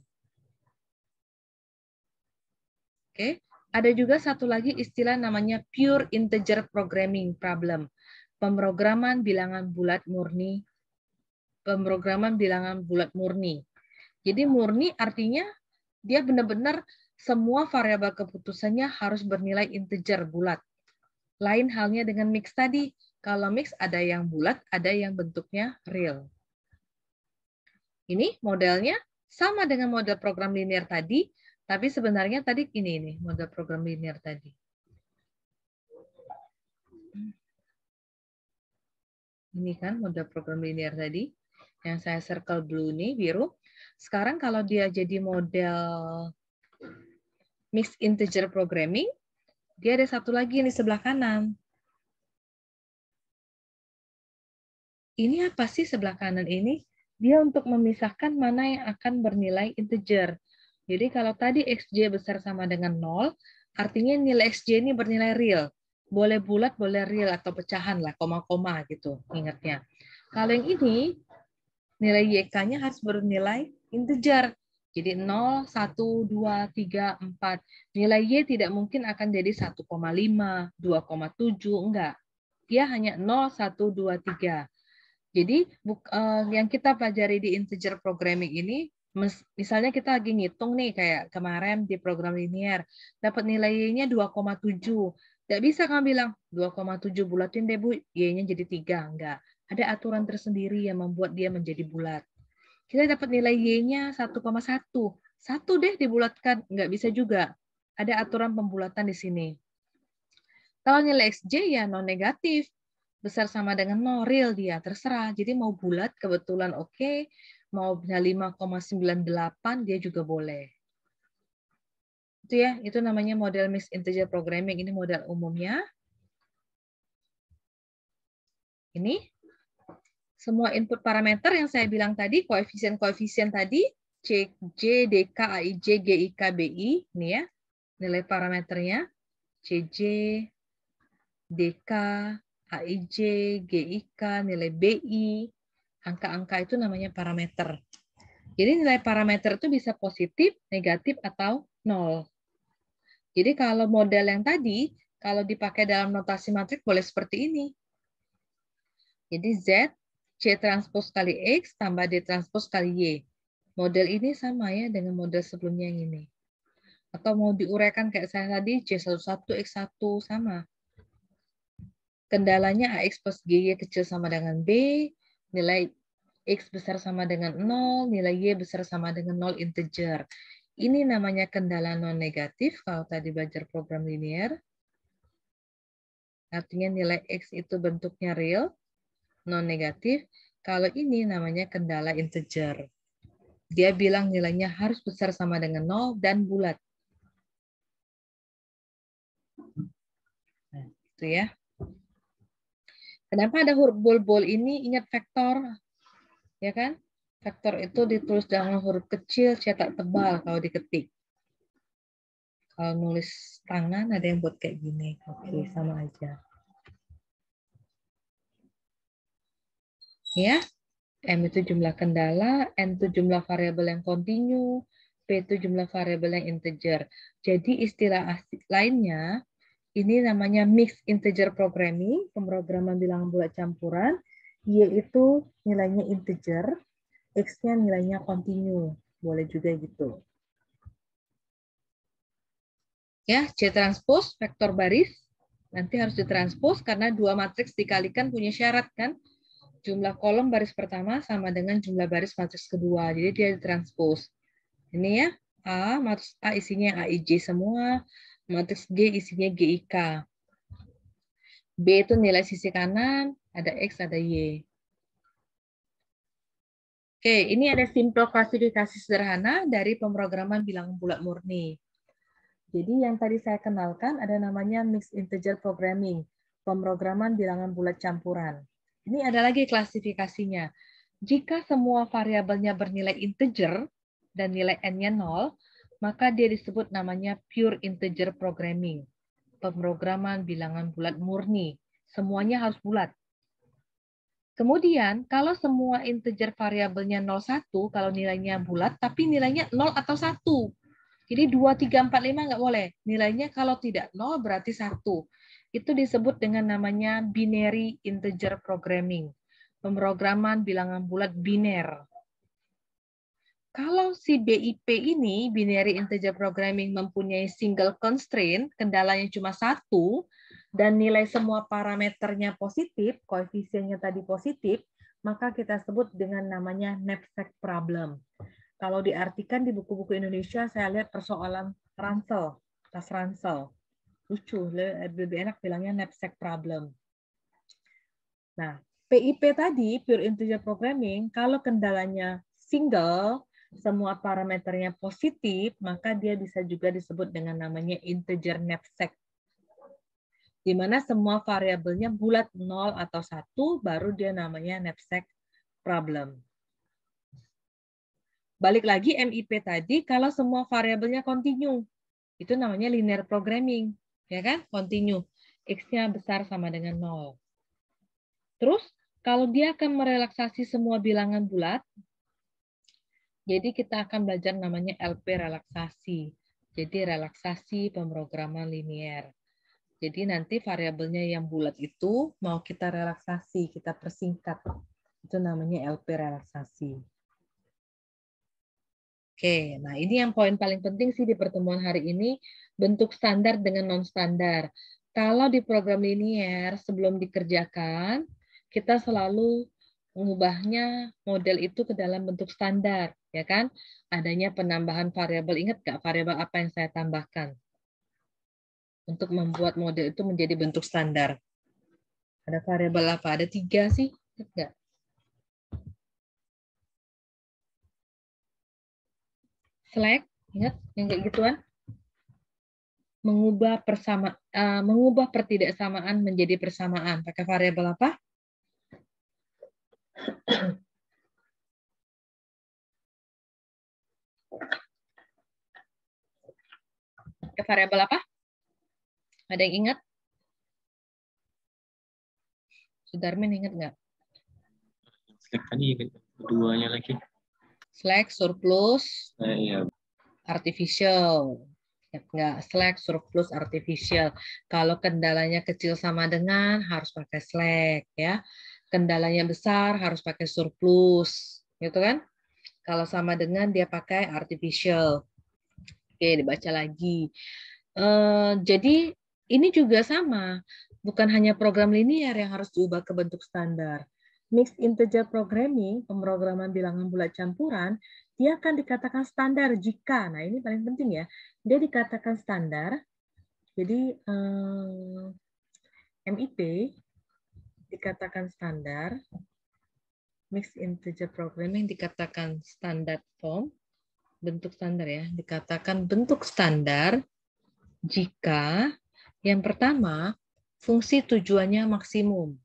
Oke, ada juga satu lagi istilah namanya pure integer programming problem. Pemrograman bilangan bulat murni. Pemrograman bilangan bulat murni. Jadi murni artinya dia benar-benar semua variabel keputusannya harus bernilai integer bulat. Lain halnya dengan mix tadi. Kalau mix ada yang bulat, ada yang bentuknya real. Ini modelnya sama dengan model program linear tadi, tapi sebenarnya tadi ini model program linear tadi. Ini kan model program linear tadi, yang saya circle blue ini, biru. Sekarang kalau dia jadi model mixed integer programming, dia ada satu lagi di sebelah kanan. Ini apa sih sebelah kanan ini? Dia untuk memisahkan mana yang akan bernilai integer. Jadi kalau tadi xj besar sama dengan 0, artinya nilai xj ini bernilai real. Boleh bulat, boleh real, atau pecahan lah, koma-koma gitu, ingatnya. Kalau yang ini, nilai YK-nya harus bernilai integer. Jadi 0, 1, 2, 3, 4. Nilai Y tidak mungkin akan jadi 1,5, 2,7, enggak. Dia hanya 0, 1, 2, 3. Jadi yang kita pelajari di integer programming ini, misalnya kita lagi ngitung nih, kayak kemarin di program linear, dapat nilai Y-nya 2,7. Tidak bisa kamu bilang, 2,7 bulatin deh Bu, Y-nya jadi 3. Enggak. Ada aturan tersendiri yang membuat dia menjadi bulat. Kita dapat nilai Y-nya 1,1. 1 deh dibulatkan. Enggak bisa juga. Ada aturan pembulatan di sini. Kalau nilai XJ ya non-negatif. Besar sama dengan 0, real dia, terserah. Jadi mau bulat, kebetulan oke. Mau 5,98, dia juga boleh. Itu ya, itu namanya model mixed integer programming. Ini model umumnya. Ini. Semua input parameter yang saya bilang tadi, koefisien-koefisien tadi, C, J, DK, AIJ, GIK, BI. Ini ya, nilai parameternya. CJ, DK, AIJ, GIK, nilai BI, angka-angka itu namanya parameter. Jadi nilai parameter itu bisa positif, negatif, atau 0. Jadi kalau model yang tadi, kalau dipakai dalam notasi matriks boleh seperti ini. Jadi Z, C transpos kali X, tambah D transpos kali Y. Model ini sama ya dengan model sebelumnya yang ini. Atau mau diuraikan kayak saya tadi, C11, X1, sama. Kendalanya AX plus GY kecil sama dengan B, nilai X besar sama dengan 0, nilai Y besar sama dengan 0 integer. Ini namanya kendala non-negatif kalau tadi belajar program linear. Artinya nilai X itu bentuknya real, non-negatif. Kalau ini namanya kendala integer. Dia bilang nilainya harus besar sama dengan 0 dan bulat. Nah, itu ya. Kenapa ada huruf bol-bol ini? Ingat vektor, ya kan? Vektor itu ditulis dengan huruf kecil, cetak tebal kalau diketik. Kalau nulis tangan ada yang buat kayak gini. Oke, sama aja. Ya, M itu jumlah kendala, N itu jumlah variabel yang kontinu, P itu jumlah variabel yang integer. Jadi istilah lainnya, ini namanya mixed integer programming, pemrograman bilangan bulat campuran, Y itu nilainya integer, X-nya nilainya kontinu. Boleh juga gitu. Ya, C transpos, vektor baris, nanti harus ditranspos karena dua matriks dikalikan punya syarat kan. Jumlah kolom baris pertama sama dengan jumlah baris matriks kedua. Jadi dia ditranspos. Ini ya, A, matriks A isinya AIJ semua, matriks G isinya GIK. B itu nilai sisi kanan, ada X, ada Y. Oke, ini ada simple klasifikasi sederhana dari pemrograman bilangan bulat murni. Jadi yang tadi saya kenalkan ada namanya mixed integer programming, pemrograman bilangan bulat campuran. Ini ada lagi klasifikasinya. Jika semua variabelnya bernilai integer dan nilai n-nya 0, maka dia disebut namanya pure integer programming, pemrograman bilangan bulat murni. Semuanya harus bulat. Kemudian, kalau semua integer variabelnya 0, 1, kalau nilainya bulat, tapi nilainya 0 atau 1. Jadi 2, 3, 4, 5 nggak boleh. Nilainya kalau tidak 0 berarti 1. Itu disebut dengan namanya binary integer programming. Pemrograman bilangan bulat biner. Kalau si BIP ini, binary integer programming, mempunyai single constraint, kendalanya cuma 1, dan nilai semua parameternya positif, koefisiennya tadi positif, maka kita sebut dengan namanya knapsack problem. Kalau diartikan di buku-buku Indonesia, saya lihat persoalan ransel, tas ransel. Lucu, lebih enak bilangnya knapsack problem. Nah, PIP tadi, pure integer programming, kalau kendalanya single, semua parameternya positif, maka dia bisa juga disebut dengan namanya integer knapsack. Di mana semua variabelnya bulat 0 atau 1, baru dia namanya knapsack problem. Balik lagi MIP tadi, kalau semua variabelnya kontinu, itu namanya linear programming, ya kan? Kontinu. X-nya besar sama dengan 0. Terus, kalau dia akan merelaksasi semua bilangan bulat, jadi kita akan belajar namanya LP relaksasi. Jadi relaksasi pemrograman linear. Jadi nanti variabelnya yang bulat itu mau kita relaksasi, kita persingkat. Itu namanya LP relaksasi. Oke, nah ini yang poin paling penting sih di pertemuan hari ini, bentuk standar dengan non-standar. Kalau di program linear sebelum dikerjakan, kita selalu mengubahnya model itu ke dalam bentuk standar, ya kan? Adanya penambahan variabel. Ingat nggak variabel apa yang saya tambahkan? Untuk membuat model itu menjadi bentuk standar. Ada variabel apa? Ada 3 sih, ingat nggak? Slack, ingat yang kayak gituan? Mengubah pertidaksamaan menjadi persamaan. Pakai variabel apa? Pakai variabel apa? Ada yang ingat? Sudarmin ingat nggak? Slack tadi ingat keduanya lagi. Slack, surplus, Iya. artificial. Ingat nggak? Slack, surplus, artificial. Kalau kendalanya kecil sama dengan harus pakai slack, ya. Kendalanya besar harus pakai surplus, gitu kan? Kalau sama dengan dia pakai artificial. Oke, dibaca lagi. Jadi ini juga sama, bukan hanya program linear yang harus diubah ke bentuk standar. Mixed integer programming, pemrograman bilangan bulat campuran, dia akan dikatakan standar jika, nah ini paling penting ya, dia dikatakan standar. Jadi MIP dikatakan standar, mixed integer programming dikatakan standard form, bentuk standar ya, dikatakan bentuk standar jika yang pertama fungsi tujuannya maksimum.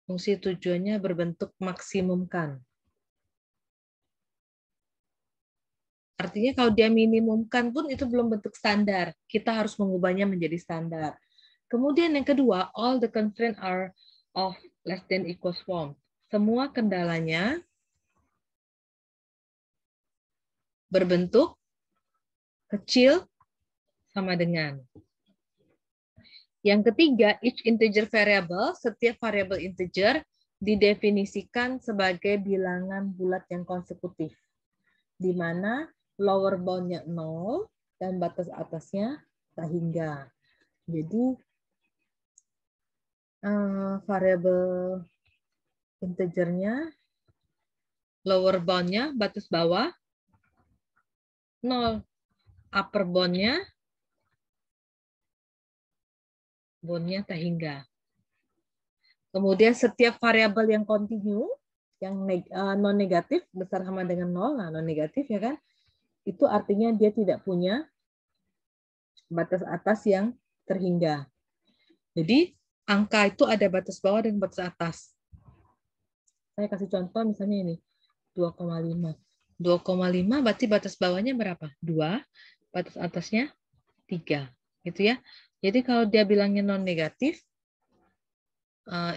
Fungsi tujuannya berbentuk maksimumkan. Artinya kalau dia minimumkan pun itu belum bentuk standar. Kita harus mengubahnya menjadi standar. Kemudian yang kedua, all the constraints are of less than equals form. Semua kendalanya berbentuk kecil sama dengan. Yang ketiga, each integer variable, setiap variabel integer didefinisikan sebagai bilangan bulat yang konsekutif, di mana lower bound-nya 0 dan batas atasnya tak hingga. Jadi, variabel integernya, lower bound-nya, batas bawah, 0. Upper bound-nya, tak hingga. Kemudian setiap variabel yang kontinu, yang non negatif besar sama dengan 0, nah non negatif ya kan, itu artinya dia tidak punya batas atas yang terhingga. Jadi angka itu ada batas bawah dan batas atas. Saya kasih contoh misalnya ini 2,5. 2,5 berarti batas bawahnya berapa? 2, batas atasnya 3, gitu ya. Jadi kalau dia bilangnya non negatif,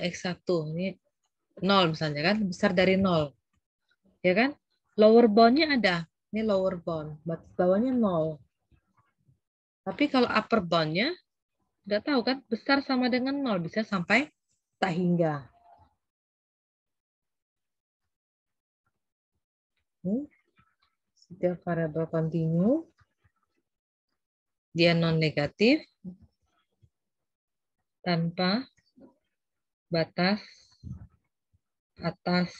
X1 ini 0 misalnya kan, besar dari 0. Ya kan? Lower bound-nya ada. Ini lower bound. Batas bawahnya 0. Tapi kalau upper bound-nya, nggak tahu kan, besar sama dengan 0. Bisa sampai tak hingga. Setiap variabel kontinu, dia non-negatif, tanpa batas atas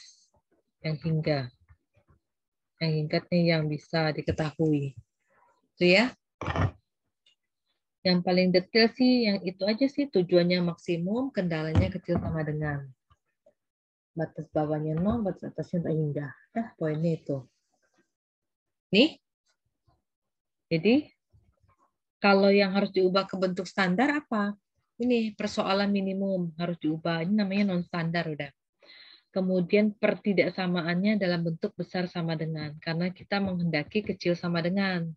yang hingga. Yang hingga nih yang bisa diketahui. Itu ya. Yang paling detail sih yang itu aja sih, tujuannya maksimum, kendalanya kecil sama dengan. Batas bawahnya 0, batas atasnya tak hingga. Poinnya itu. Nih. Jadi kalau yang harus diubah ke bentuk standar apa? Ini persoalan minimum harus diubah. Ini namanya non standar udah. Kemudian pertidaksamaannya dalam bentuk besar sama dengan, karena kita menghendaki kecil sama dengan.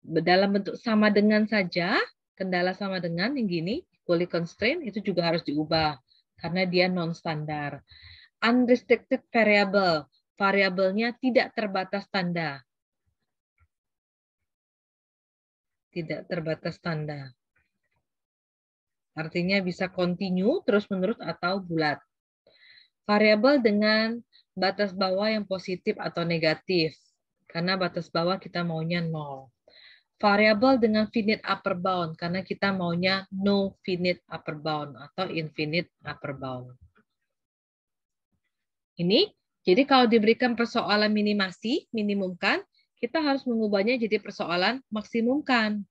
Dalam bentuk sama dengan saja, kendala sama dengan yang gini, equally constraint, itu juga harus diubah karena dia non standar. Unrestricted variable, variabelnya tidak terbatas tanda. Tidak terbatas tanda. Artinya bisa continue, terus-menerus, atau bulat. Variabel dengan batas bawah yang positif atau negatif. Karena batas bawah kita maunya 0. Variabel dengan finite upper bound, karena kita maunya no finite upper bound atau infinite upper bound. Ini, jadi kalau diberikan persoalan minimasi, minimumkan, kita harus mengubahnya jadi persoalan maksimumkan.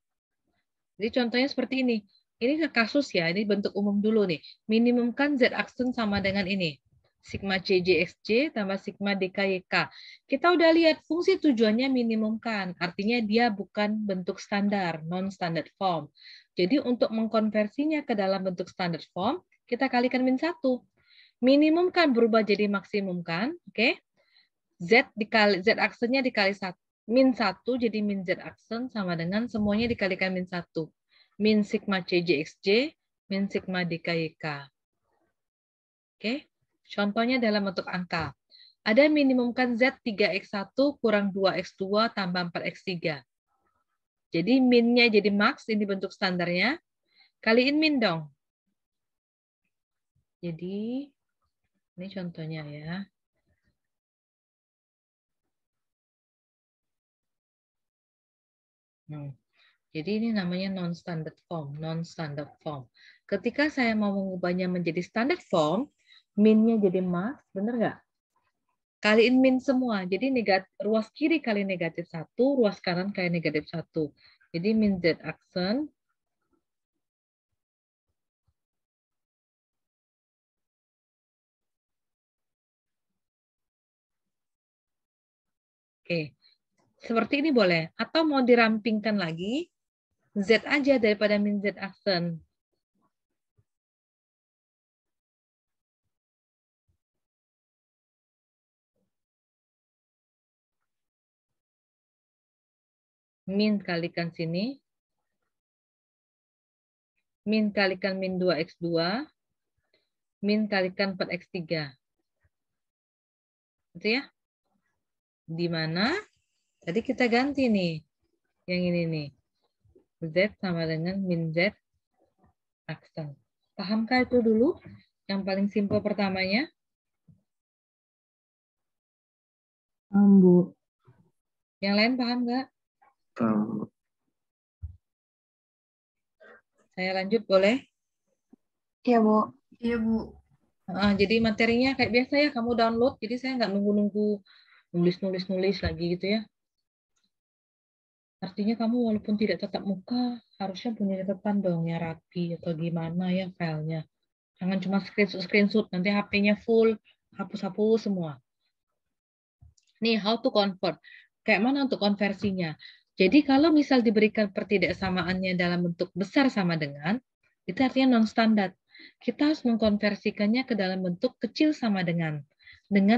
Jadi contohnya seperti ini. Ini kasus ya, ini bentuk umum dulu nih. Minimumkan Z aksen sama dengan ini. Sigma CJXJ tambah sigma DKYK. Kita udah lihat fungsi tujuannya minimumkan. Artinya dia bukan bentuk standar, non-standard form. Jadi untuk mengkonversinya ke dalam bentuk standard form, kita kalikan min 1. Minimumkan berubah jadi maksimumkan. Oke? Z aksennya dikali 1. Min 1 jadi min Z aksen sama dengan semuanya dikalikan min 1. Min sigma CJXJ, min sigma DKYK. Oke? Contohnya dalam bentuk angka. Ada minimumkan Z 3X1 kurang 2X2 tambah 4X3. Jadi minnya jadi max, ini bentuk standarnya. Kaliin min dong. Jadi, ini contohnya ya. Jadi ini namanya non-standard form. Non-standard form. Ketika saya mau mengubahnya menjadi standard form, min-nya jadi max, bener nggak? Kaliin min semua. Jadi ruas kiri kali negatif 1, ruas kanan kali negatif 1. Jadi min Z aksen oke. Seperti ini boleh. Atau mau dirampingkan lagi, Z aja daripada min Z aksen. Min kalikan sini. Min kalikan min 2X2. Min kalikan 4X3. Gitu ya. Di mana tadi kita ganti nih. Yang ini nih. Z sama dengan min Z aksen. Pahamkah itu dulu? Yang paling simpel pertamanya? Bu. Yang lain paham nggak? Paham. Saya lanjut boleh? Iya, Bu. Iya, Bu. Jadi materinya kayak biasa ya, kamu download. Jadi saya nggak nunggu-nunggu nulis lagi gitu ya. Artinya kamu walaupun tidak tatap muka, harusnya punya catatan dong ya, rapi atau gimana ya filenya. Jangan cuma screenshot, nanti HP-nya full, hapus-hapus semua. Nih, how to convert. Kayak mana untuk konversinya? Jadi kalau misal diberikan pertidaksamaannya dalam bentuk besar sama dengan, itu artinya non-standard. Kita harus mengkonversikannya ke dalam bentuk kecil sama dengan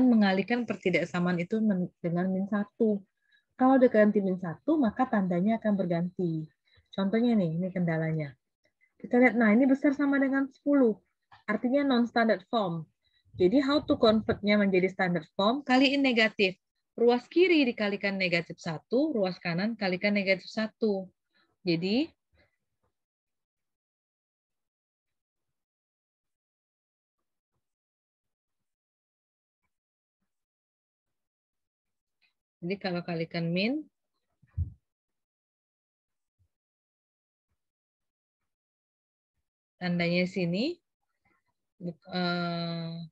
mengalihkan pertidaksamaan itu dengan min 1. Kalau udah ganti min 1, maka tandanya akan berganti. Contohnya nih, ini kendalanya. Kita lihat, nah ini besar sama dengan 10. Artinya non-standard form. Jadi how to convert-nya menjadi standard form, kaliin negatif. Ruas kiri dikalikan negatif 1, ruas kanan kalikan negatif 1. Jadi kalau kalikan min, tandanya sini bukan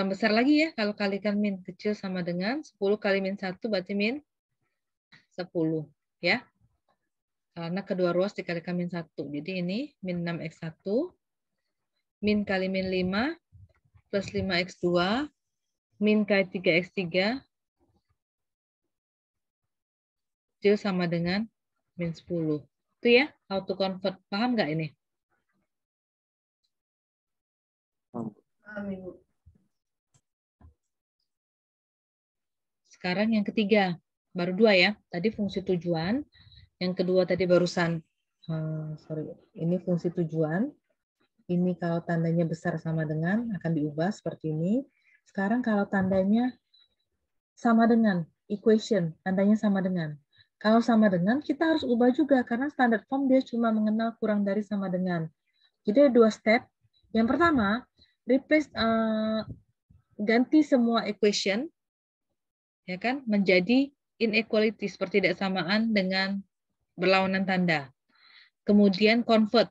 besar lagi ya. Kalau kalikan min kecil sama dengan 10 kali min 1 berarti min 10 ya. Karena kedua ruas dikalikan min 1. Jadi ini min 6x1 min kali min 5 plus 5x2 min kali 3x3 kecil sama dengan min 10. Itu ya, how to convert. Paham nggak ini? Paham, Ibu. Sekarang yang ketiga. Baru 2 ya. Tadi fungsi tujuan. Yang kedua tadi barusan. Ini fungsi tujuan. Ini kalau tandanya besar sama dengan, akan diubah seperti ini. Sekarang kalau tandanya sama dengan, equation, tandanya sama dengan. Kalau sama dengan, kita harus ubah juga, karena standard form dia cuma mengenal kurang dari sama dengan. Jadi ada 2 step. Yang pertama, replace, ganti semua equation, ya kan, menjadi inequality, seperti tidak samaan dengan berlawanan tanda. Kemudian convert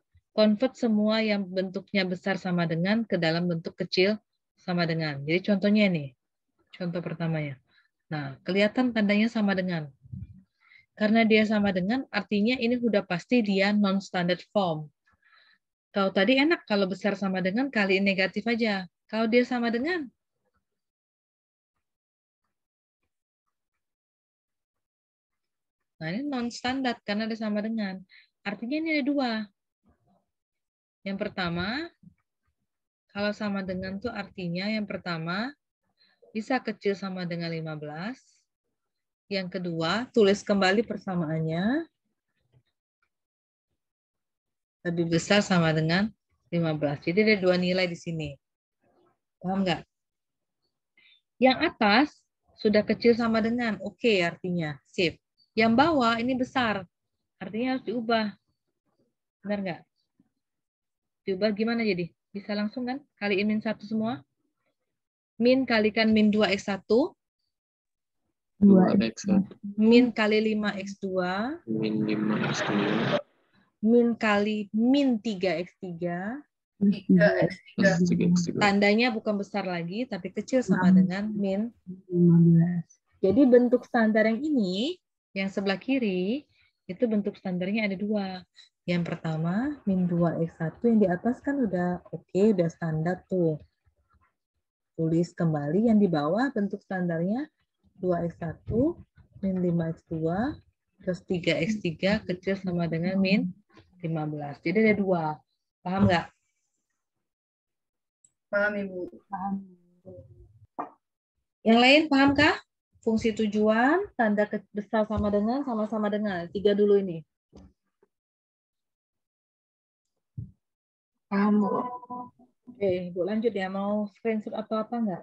semua yang bentuknya besar sama dengan ke dalam bentuk kecil sama dengan. Jadi contohnya ini, contoh pertamanya. Nah, kelihatan tandanya sama dengan. Karena dia sama dengan, artinya ini sudah pasti dia non-standard form. Kalau tadi enak, kalau besar sama dengan, kaliin negatif aja. Kalau dia sama dengan, nah ini non-standard karena dia sama dengan. Artinya ini ada 2. Yang pertama, kalau sama dengan tuh artinya yang pertama, bisa kecil sama dengan 15. Yang kedua, tulis kembali persamaannya. Lebih besar sama dengan 15. Jadi ada 2 nilai di sini. Paham nggak? Yang atas sudah kecil sama dengan. Oke, artinya. Sip. Yang bawah ini besar. Artinya harus diubah. Benar nggak? Diubah gimana jadi? Bisa langsung kan? Kaliin min 1 semua. Min kalikan min 2x1. 2x1 Min kali 5x2. min 5x2 Min kali min 3x3. 3x3. Tandanya bukan besar lagi, tapi kecil sama dengan min 15. Jadi bentuk standar yang ini, yang sebelah kiri, itu bentuk standarnya ada 2. Yang pertama, min 2x1, yang di atas kan udah oke, udah standar tuh. Tulis kembali, yang di bawah bentuk standarnya 2x1, min 5x2, plus 3x3 kecil sama dengan min 15. Jadi ada 2. Paham nggak? Paham, Ibu. Yang lain pahamkah? Fungsi tujuan, tanda besar sama dengan, sama-sama dengan. 3 dulu ini. Paham, Bu. Oke, Bu lanjut ya. Mau screenshot atau apa enggak?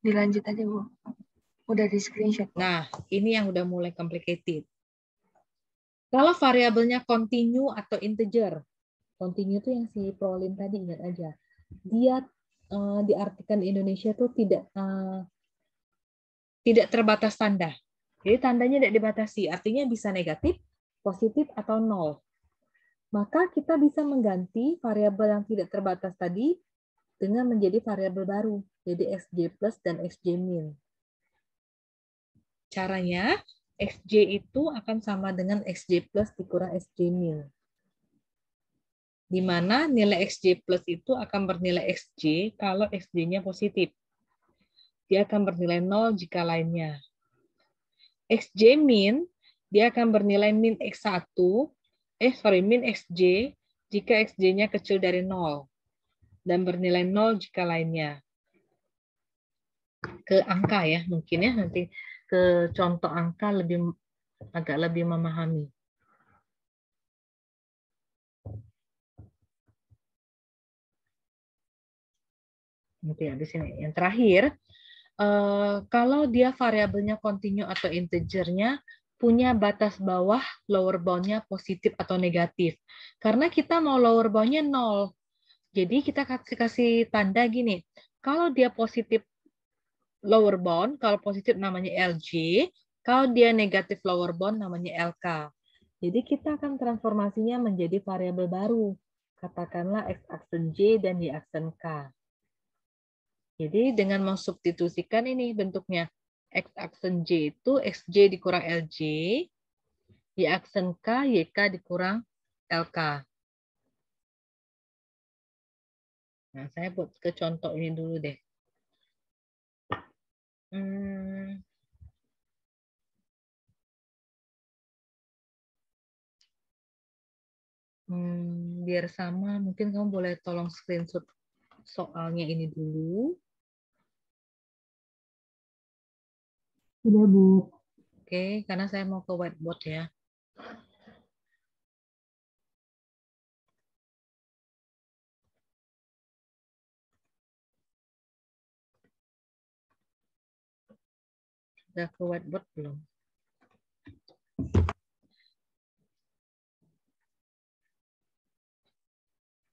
Dilanjut aja, Bu. Udah di screenshot, Bu. Nah, ini yang udah mulai complicated. Kalau variabelnya continue atau integer, continue itu yang si Prolin tadi, ingat aja. Dia diartikan di Indonesia itu tidak terbatas tanda. Jadi tandanya tidak dibatasi, artinya bisa negatif, positif, atau nol. Maka kita bisa mengganti variabel yang tidak terbatas tadi dengan menjadi variabel baru, jadi xj plus dan xj min. Caranya, xj itu akan sama dengan xj plus dikurang xj min. Di mana nilai xj plus itu akan bernilai xj kalau xj-nya positif. Dia akan bernilai 0 jika lainnya. Xj min, dia akan bernilai min x1, min xj jika xj-nya kecil dari 0. Dan bernilai 0 jika lainnya. Ke angka ya, mungkin ya, nanti ke contoh angka agak lebih memahami. Nanti habis ini. Yang terakhir, kalau dia variabelnya continue atau integernya punya batas bawah lower bound-nya positif atau negatif. Karena kita mau lower bound-nya 0. Jadi kita kasih tanda gini. Kalau dia positif lower bound, kalau positif namanya LJ, kalau dia negatif lower bound namanya LK. Jadi kita akan transformasinya menjadi variabel baru. Katakanlah X aksen J dan Y aksen K. Jadi dengan mensubstitusikan ini bentuknya. X aksen J itu XJ dikurang LJ, Y aksen K, YK dikurang LK. Nah, saya buat ke contoh ini dulu deh. Biar sama, mungkin kamu boleh tolong screenshot soalnya ini dulu. Sudah, Bu. Oke, karena saya mau ke whiteboard ya. Sudah ke whiteboard belum?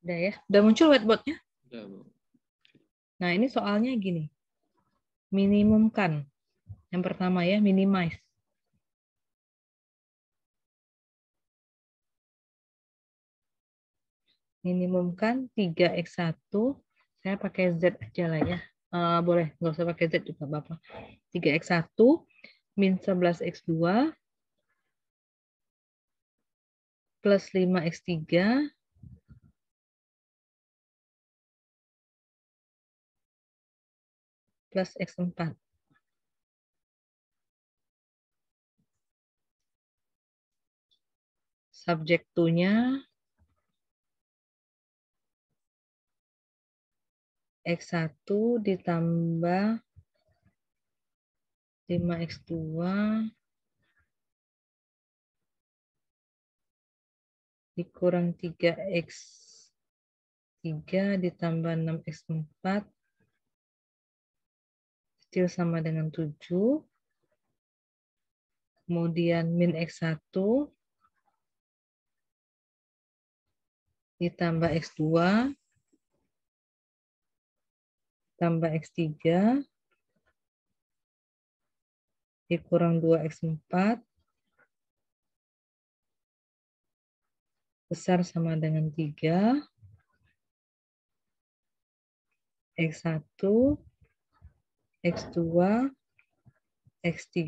Udah ya? Udah muncul whiteboard-nya? Udah, Bu. Nah, ini soalnya gini. Minimumkan. Yang pertama ya, minimize. Minimumkan 3x1. Saya pakai Z aja lah ya. Boleh, nggak usah pakai Z juga Bapak. 3x1 min 11x2 plus 5x3 plus x4. Subjek 2-nya x1 ditambah 5x2 dikurang 3x3 ditambah 6x4 kecil sama dengan 7. Kemudian min x1 ditambah x2 tambah x3 dikurang 2x4 besar sama dengan 3. X1, X2, X3,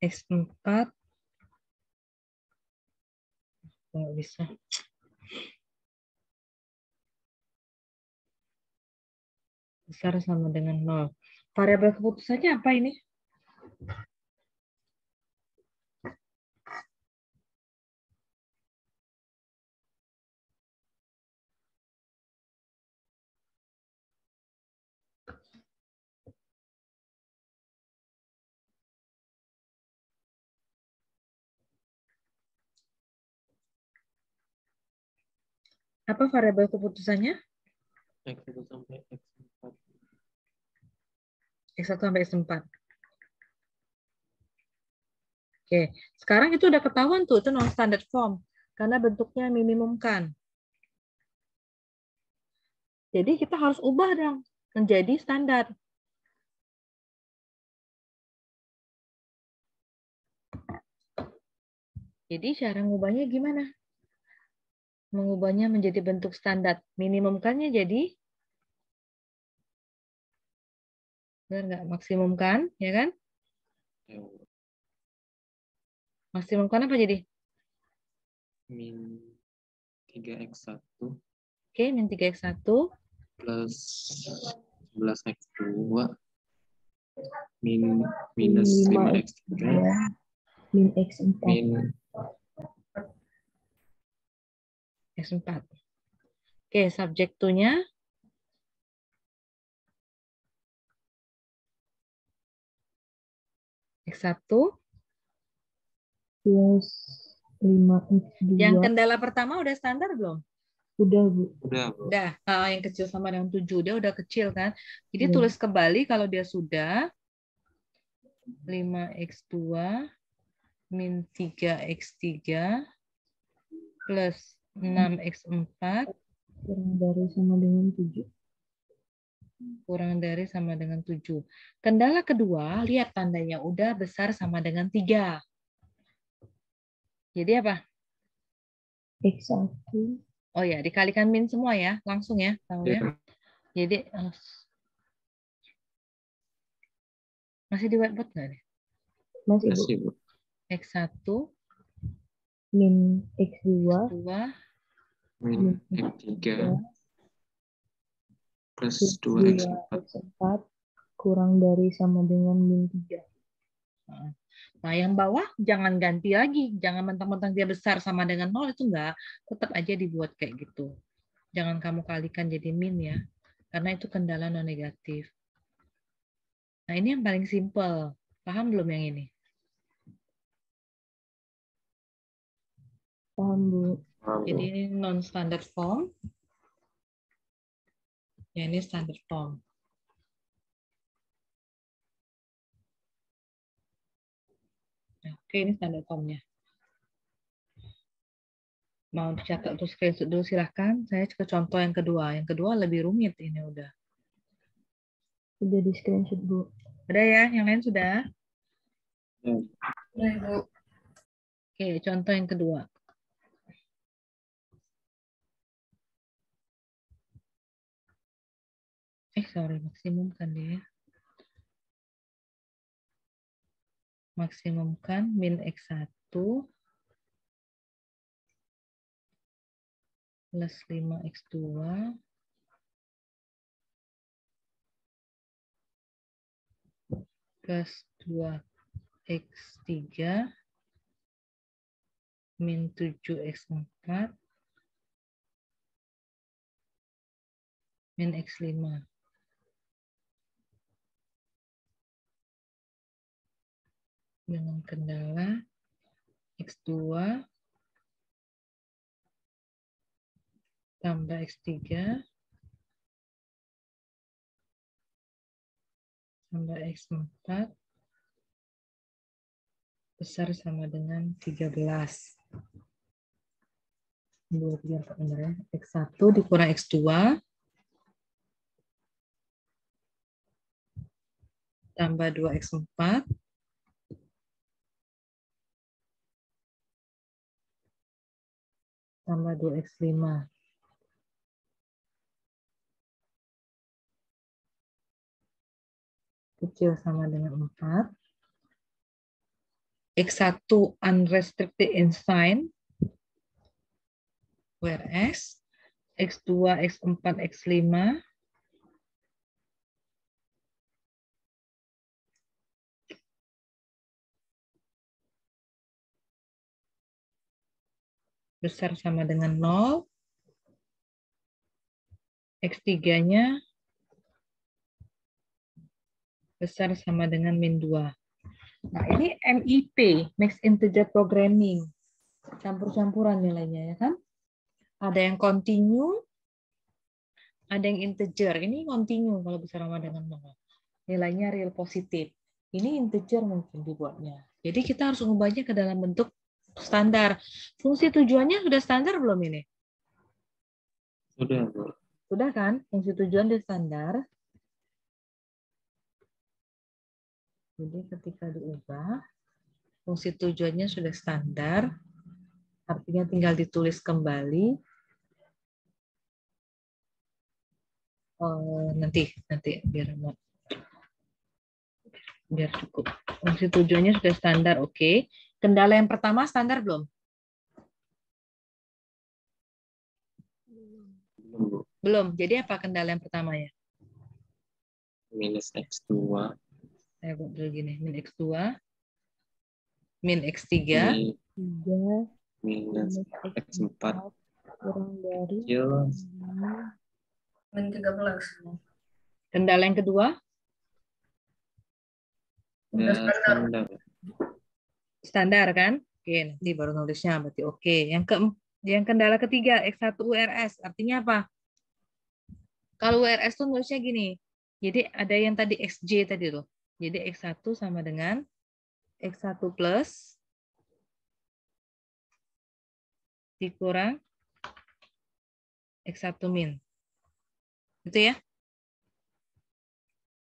X4. Nggak bisa. Besar sama dengan 0. Variabel keputusannya apa ini? Apa variabel keputusannya? X1 sampai X4. X1 sampai X4. Oke, sekarang itu udah ketahuan tuh, itu non-standard form. Karena bentuknya minimumkan. Jadi kita harus ubah dong, menjadi standar. Jadi cara ngubahnya gimana? Mengubahnya menjadi bentuk standar. Minimumkannya jadi benar nggak? Maksimumkan, ya kan? Ya, Maksimumkan apa jadi? min 3x1 Oke, min 3x1 plus 11x2 minus 5x3 min x4. min x4. Oke, subjek 2-nya x1 Plus 5x2. yang kendala pertama udah standar belum? Udah, Bu. Udah, Bu. Udah, yang kecil sama dengan 7. Dia udah kecil kan? Jadi Iya. tulis kembali kalau dia sudah 5x2 min 3x3 plus 6x4 Kurang dari sama dengan 7. kurang dari sama dengan 7. Kendala kedua, lihat tandanya udah besar sama dengan 3. Jadi apa? X1. Oh ya, dikalikan min semua ya, langsung ya, tahu ya. Ya. Jadi masih di whiteboard nggak nih? Masih, Bu. Masih, Bu. X1 Min X2 2 Min X3 plus 2 2x4. X4 kurang dari sama dengan min 3. Nah, yang bawah jangan ganti lagi. Jangan mentang-mentang dia besar sama dengan 0, itu enggak. Tetap aja dibuat kayak gitu. Jangan kamu kalikan jadi min ya. Karena itu kendala non negatif. Nah, ini yang paling simple. Paham belum yang ini? Paham, Bu? Paham, Bu. Jadi ini non standard form. Ya, ini standard form. Oke, ini standard formnya. Mau dicatat atau screenshot dulu silahkan. Saya ke contoh yang kedua. Yang kedua lebih rumit ini udah. Udah di screenshot, Bu. Udah ya? Yang lain sudah? Ya. Udah, Ibu. Oke, contoh yang kedua. Sorry, maksimumkan dia. Maksimumkan min X1 plus 5x2 plus 2x3 min 7x4 min x5. Dengan kendala x2 tambah x3 tambah x4 besar sama dengan 13. Buat biar benar ya. X1 dikurang x2 tambah 2x4 tambah 2x5. Kecil sama dengan 4. X1 unrestricted in sign, whereas X2, X4, X5 besar sama dengan 0, X3-nya besar sama dengan min 2. Nah, ini MIP, Mixed Integer Programming. Campur-campuran nilainya, ya kan? Ada yang continue, ada yang integer. Ini continue kalau besar sama dengan 0. Nilainya real positif. Ini integer mungkin dibuatnya. Jadi kita harus mengubahnya ke dalam bentuk standar. Fungsi tujuannya sudah standar belum ini? Sudah, Bu. Sudah kan? Fungsi tujuan sudah standar. Jadi ketika diubah, fungsi tujuannya sudah standar. Artinya tinggal ditulis kembali. Nanti biar cukup. Fungsi tujuannya sudah standar, oke. Kendala yang pertama standar belum? Belum, Bu. Belum. Jadi apa kendala yang pertama ya? Minus X2 Saya buat dulu gini, min X2, min X3, ini 3 minus X4 kurang dari kecil Min 13. kendala yang kedua, Udah ya standar. standar kan? Oke, nanti baru nulisnya berarti oke. Yang Yang kendala ketiga, X1 URS. Artinya apa? Kalau URS tuh nulisnya gini. Jadi ada yang tadi XJ tadi tuh. Jadi X1 sama dengan X1 plus dikurang X1 min. Gitu ya.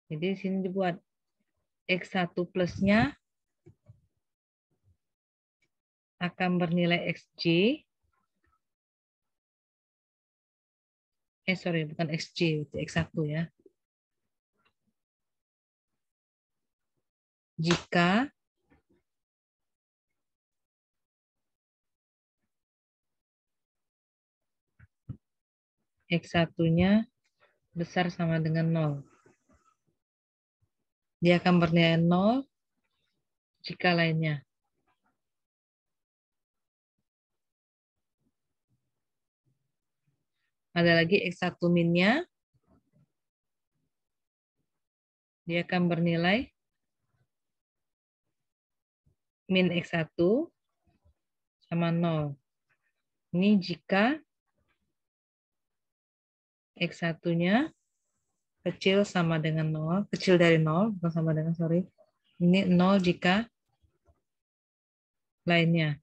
Jadi di sini dibuat X1 plusnya akan bernilai XJ. Sorry, bukan XJ, itu X1 ya. Jika X1-nya besar sama dengan 0. Dia akan bernilai 0 jika lainnya. Ada lagi X1 min-nya. Dia akan bernilai min X1 sama 0. Ini jika X1-nya kecil sama dengan 0. Kecil dari 0, bukan sama dengan, sorry. Ini 0 jika lainnya.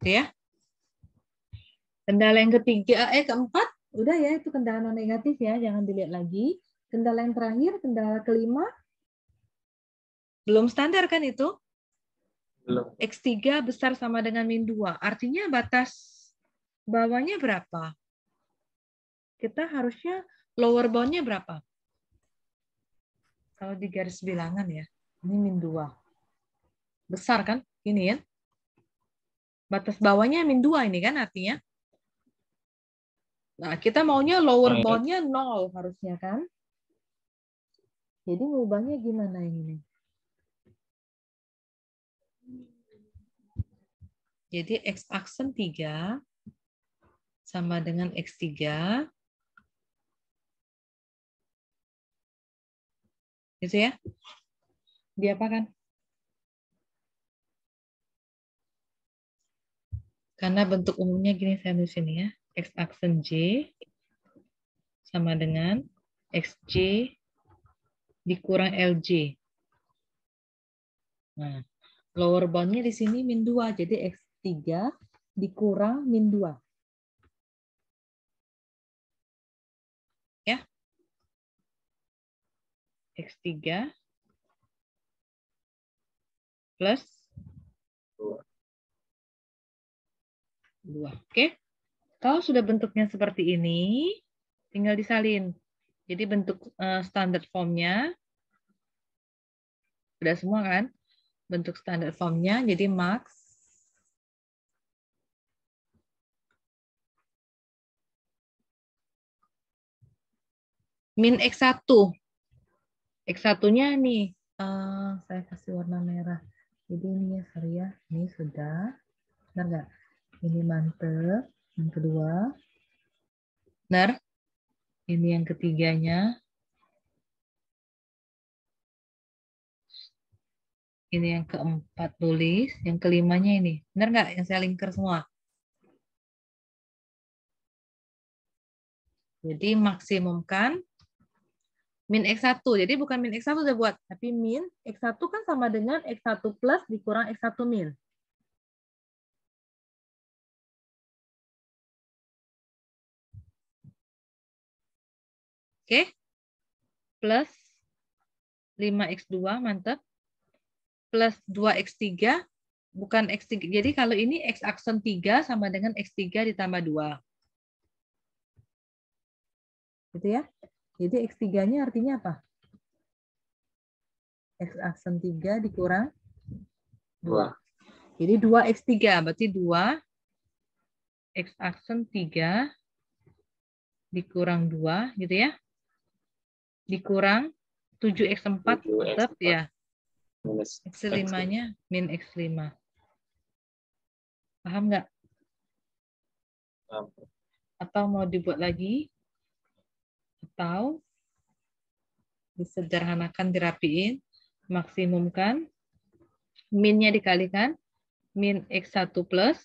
Ya. Kendala yang ketiga, keempat, udah ya, itu kendala non negatif ya, jangan dilihat lagi. Kendala yang terakhir, kendala kelima, belum standar kan itu? Belum. X3 besar sama dengan min 2, artinya batas bawahnya berapa? Kita harusnya lower bound-nya berapa? Kalau di garis bilangan ya, ini min 2. Besar kan? Ini ya. Batas bawahnya min 2 ini kan artinya. Nah, kita maunya lower bound-nya 0 harusnya kan? Jadi ngubahnya gimana ini? Jadi X aksen 3 sama dengan X3. Gitu ya? Diapakan? Karena bentuk umumnya gini saya nulis ini ya. X aksen J sama dengan XJ dikurang LJ. Nah, lower bound-nya di sini min 2. Jadi X3 dikurang min 2. Ya. X3 plus 2. Oke. Kalau sudah bentuknya seperti ini, tinggal disalin. Jadi bentuk standar formnya sudah semua kan? Bentuk standar formnya, jadi max min X1. X1-nya nih, saya kasih warna merah. Jadi ini ya, sorry ya. Ini sudah. Benar nggak? Ini mantep. Yang kedua. Benar? Ini yang ketiganya. Ini yang keempat tulis. Yang kelimanya ini. Benar nggak? Yang saya linker semua. Jadi maksimumkan min X1. Jadi bukan min X1 udah buat. Tapi min X1 kan sama dengan X1 plus dikurang X1 min. Oke. Plus 5X2, mantap. Plus 2X3, bukan X3. Jadi kalau ini X aksen 3 sama dengan X3 ditambah 2. Gitu ya. Jadi X3-nya artinya apa? X aksen 3 dikurang 2. Jadi 2X3, berarti 2 X aksen 3 dikurang 2, gitu ya. Dikurang 7X4, tetap ya. X5-nya min X5. Paham nggak? Atau mau dibuat lagi? Atau disederhanakan, dirapiin, maksimumkan, min-nya dikalikan, min X1 plus.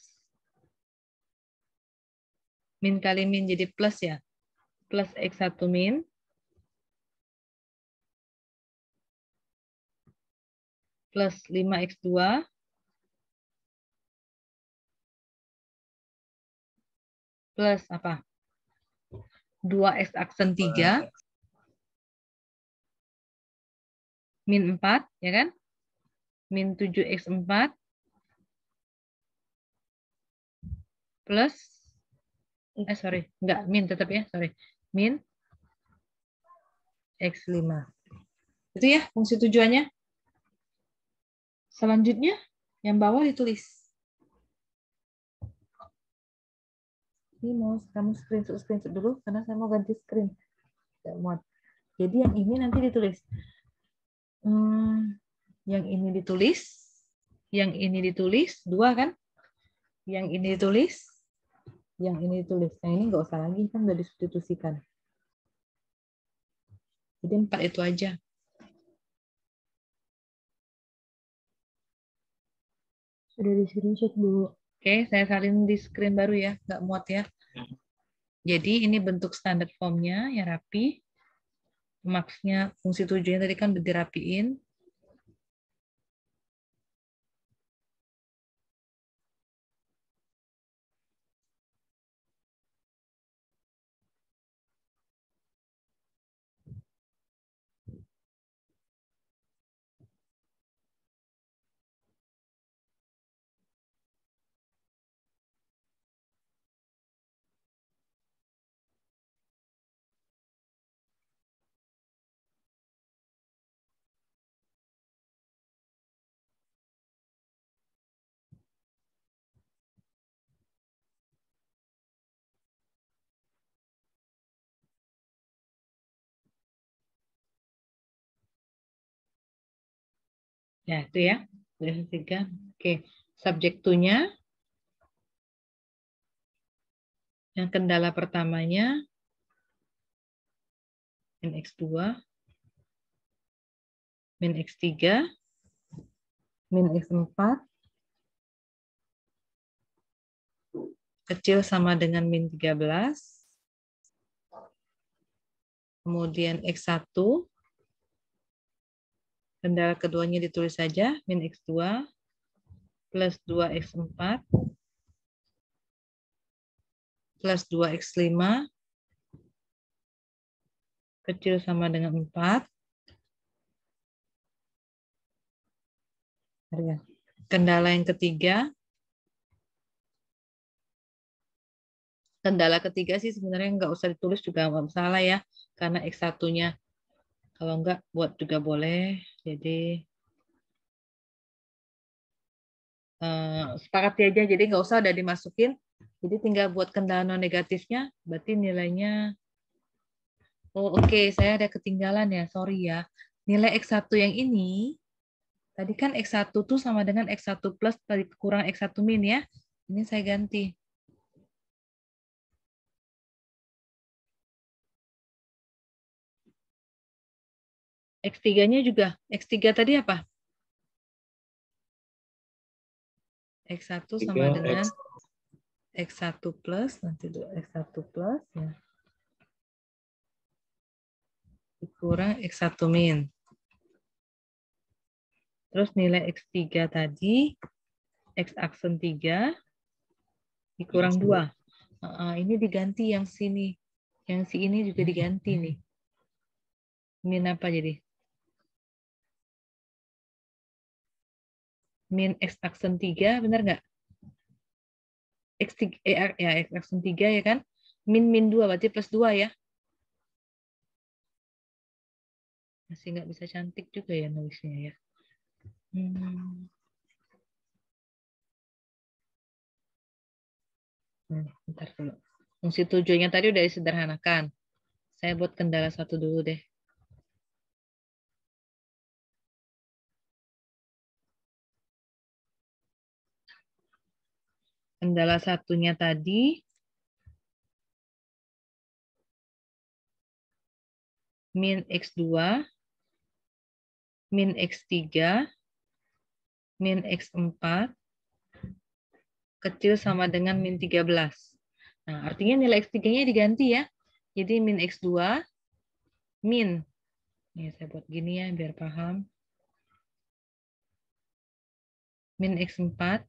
Min kali min jadi plus ya. Plus X1 min. Plus 5X2. Plus apa? 2X aksen 3. Min 4, ya kan? Min 7X4. Plus, enggak, min tetap ya, min X5. Itu ya fungsi tujuannya. Selanjutnya, yang bawah ditulis. Ini mau kamu screenshot dulu, karena saya mau ganti screen. Tidak muat. Jadi yang ini nanti ditulis. Yang ini ditulis. Yang ini ditulis, 2 kan? Yang ini ditulis. Yang ini ditulis. Yang ini nggak usah lagi, kan udah disubstitusikan. Jadi 4 itu aja. Sudah di screenshot, Bu. Oke, saya salin di screen baru ya, nggak muat ya. Jadi ini bentuk standar formnya yang rapi. Maksudnya fungsi tujuannya tadi kan udah dirapiin. Ya, itu ya. Udah 3. Oke, subjek to-nya. Yang kendala pertamanya min X2, min X3, min X4, kecil sama dengan min 13, kemudian X1, kendala keduanya ditulis saja, min X2, plus 2X4, plus 2X5, kecil sama dengan 4. Kendala yang ketiga. Kendala ketiga sih sebenarnya nggak usah ditulis juga nggak masalah ya. Karena X1-nya kalau nggak buat juga boleh. Jadi sepakati aja. Jadi nggak usah udah dimasukin. Jadi tinggal buat kendala non negatifnya. Berarti nilainya. Oh oke, saya ada ketinggalan ya. Sorry ya. Nilai X1 yang ini. Tadi kan X1 tuh sama dengan X1 plus tadi kurang X1 min ya. Ini saya ganti. X3-nya juga. X3 tadi apa? X1 sama dengan X1 plus. Nanti dulu X1 plus. Ya. Kurang X1 min. Terus nilai X3 tadi. X aksen 3. Dikurang 2. Ini diganti yang sini. Yang si ini juga diganti nih. Min apa jadi? Min X aksen 3, benar nggak? X3, ya, X aksen 3 ya kan? Min 2, berarti plus 2 ya? Masih nggak bisa cantik juga ya nulisnya ya. Bentar dulu. Fungsi tujuannya tadi udah disederhanakan. Saya buat kendala 1 dulu deh. Kendala 1-nya tadi min X2, min X3, min X4, kecil sama dengan min 13. Nah, artinya nilai X3-nya diganti ya. Jadi min X2 min. Nih, saya buat gini ya biar paham. Min X4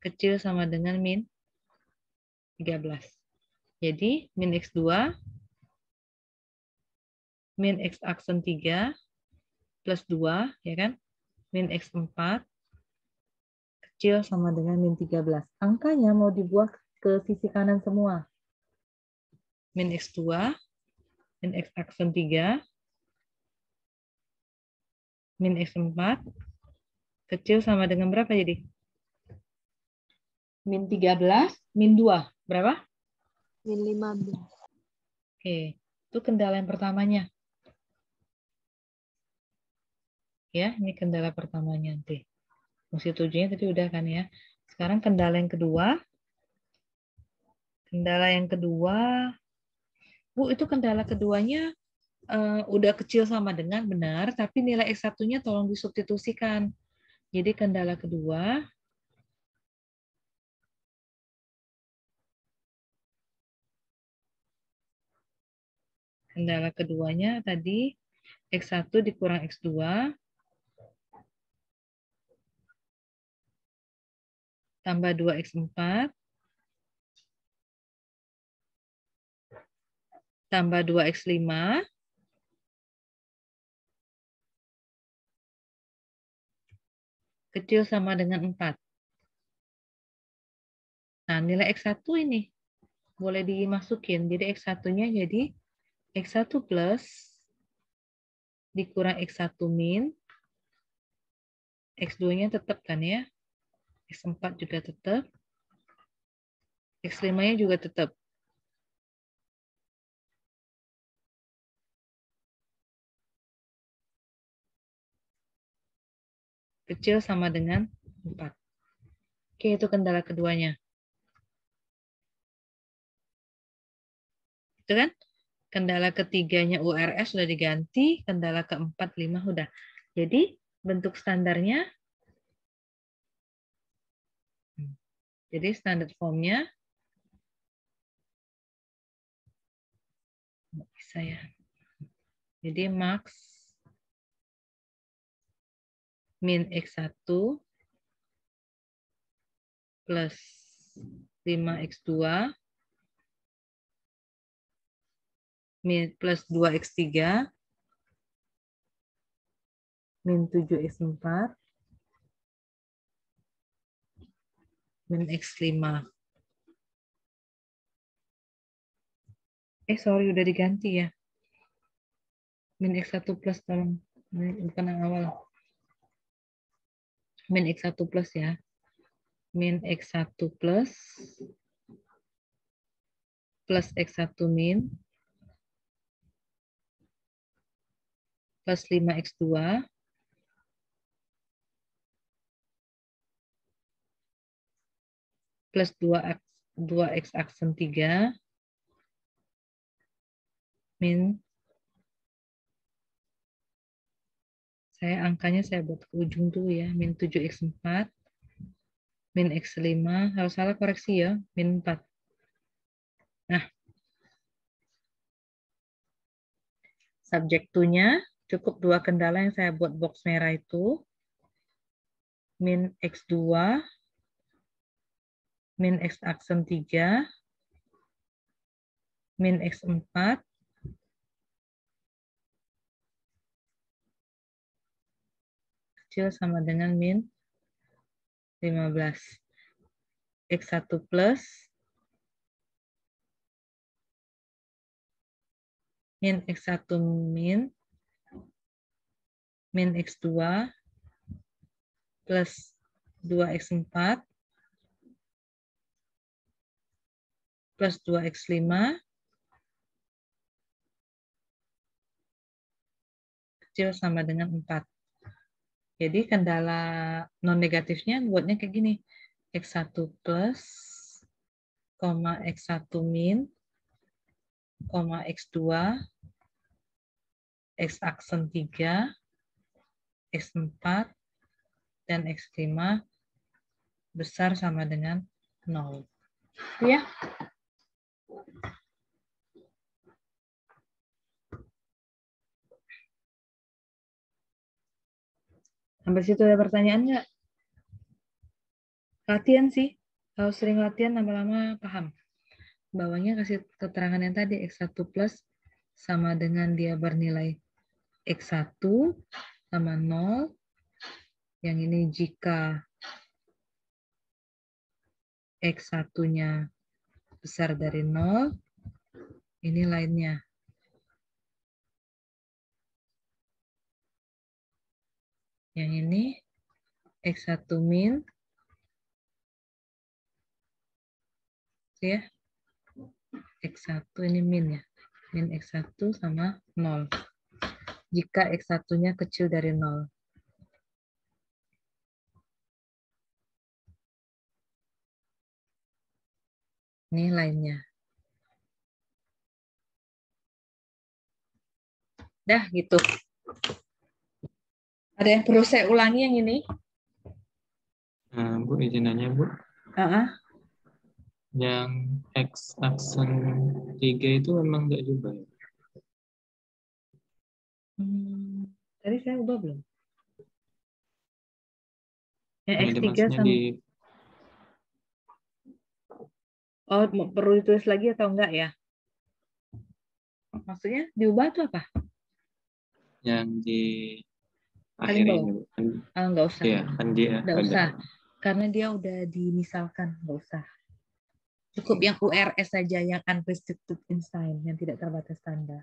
kecil sama dengan min 13. Jadi min X2 min X aksen 3 plus 2, ya kan? Min X4 kecil sama dengan min 13. Angkanya mau dibuat ke sisi kanan semua. Min X2 min X aksen 3 min X4 kecil sama dengan berapa jadi? Min 13, min 2. Berapa? Min 15. Oke, itu kendala yang pertamanya. Ya, ini kendala pertamanya nanti. Fungsi tujuannya tadi udah kan ya. Sekarang kendala yang kedua. Kendala yang kedua, Bu, itu kendala keduanya udah kecil sama dengan benar, tapi nilai X1-nya tolong disubstitusikan. Jadi kendala kedua, kendala keduanya tadi X1 dikurang X2 tambah 2X4 tambah 2X5 kecil sama dengan 4. Nah, nilai X1 ini boleh dimasukin. Jadi X1-nya jadi X1 plus dikurang X1 min. X2-nya tetap kan ya. X4 juga tetap. X5-nya juga tetap. Kecil sama dengan 4. Oke, itu kendala keduanya. Itu kan? Kendala ketiganya URS sudah diganti, kendala keempat, 5 udah. Jadi bentuk standarnya, jadi standar formnya, bisa ya. Jadi max min X1 plus 5X2 min plus 2X3 min 7X4 min X5. Sorry, udah diganti ya. Min X1 plus, tolong. Bukan yang awal. Min X1 plus ya. Min X1 plus X1 min plus 5X2 plus 2X aksen 3 min, angkanya saya buat ke ujung dulu ya, min 7X4 min X5, harus salah koreksi ya, min 4. Nah, subjek 2-nya cukup 2 kendala yang saya buat box merah itu, min X2 min X aksen 3 min X4 kecil sama dengan min 15. X1 plus min X1 min X2 plus 2X4 plus 2X5 kecil sama dengan 4. Jadi kendala non-negatifnya buatnya kayak gini. X1 plus, X1 min, X2, X aksen 3, X4, dan X5 besar sama dengan 0. Ya. Sampai situ ada pertanyaan nggak? Latihan sih. Kalau sering latihan lama-lama paham. Bawahnya kasih keterangan yang tadi, X1 plus sama dengan dia bernilai X1 sama 0. Yang ini jika X1-nya besar dari 0, ini lainnya. Yang ini X1 min, ya, X1 ini min ya, min X1 sama 0. Jika X1-nya kecil dari 0. Ini lainnya. Dah gitu. Ada yang perlu saya ulangi yang ini? Bu, izin nanya, Bu. Yang X aksen 3 itu memang nggak juga ya? Tadi saya ubah belum? Yang Ini X3 maksudnya sama... di Oh, perlu ditulis lagi atau enggak ya? Maksudnya diubah itu apa? yang di Paling akhir bawah. ini, Bu. Kan, Enggak usah. iya, kan dia Enggak ada. usah. Karena dia udah dimisalkan, enggak usah. Cukup yang URS saja, yang unrestricted insight, yang tidak terbatas tanda.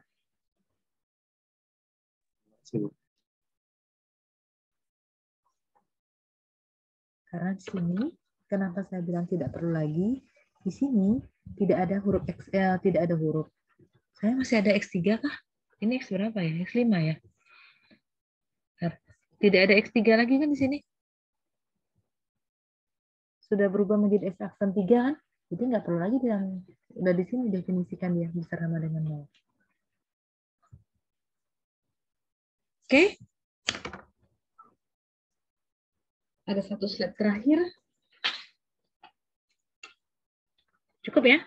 Karena di sini, kenapa saya bilang tidak perlu lagi? Di sini tidak ada huruf X, tidak ada huruf. Saya masih ada X3 kah? Ini X berapa ya? X5 ya? Tidak ada X3 lagi kan di sini? Sudah berubah menjadi X aksen 3 kan? Jadi nggak perlu lagi bilang, udah di sini definisikan dia besar sama dengan 0. Oke? Ada satu slide terakhir. Cukup ya?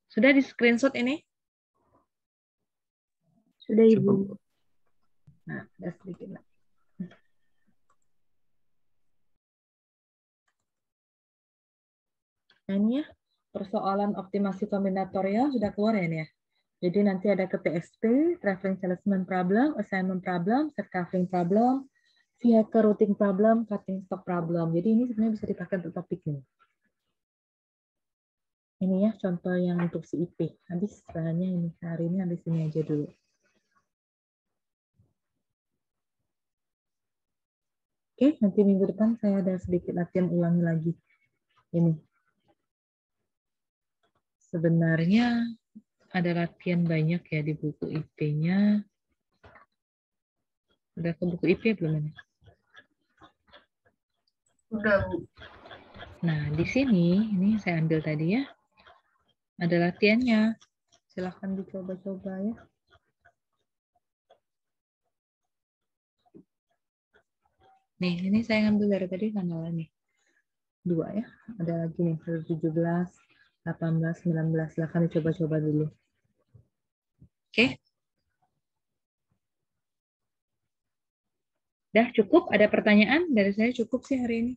Sudah di screenshot ini? Sudah, Ibu. Cukup. Nah, ada sedikit lagi. Nah, ini ya, persoalan optimasi kombinatorial sudah keluar ya, ini ya. Jadi nanti ada ke TSP, traveling salesman problem, assignment problem, set covering problem, vehicle routing problem, cutting stock problem. Jadi ini sebenarnya bisa dipakai untuk topik ini. Ini ya contoh yang untuk si IP. Habis bahannya ini, hari ini habis ini aja dulu. Oke, nanti minggu depan saya ada sedikit latihan ulangi lagi. Ini. Sebenarnya ada latihan banyak ya di buku IP-nya. Udah ke buku IP belum ini? Udah, Bu. Nah, di sini, ini saya ambil tadi ya. Ada latihannya. Silahkan dicoba-coba ya. Nih, ini saya ngambil dari tadi tanggal nih. 2 ya. Ada lagi nih, 17, 18, 19. Silahkan dicoba-coba dulu. Oke. Dah cukup? Ada pertanyaan? Dari saya cukup sih hari ini.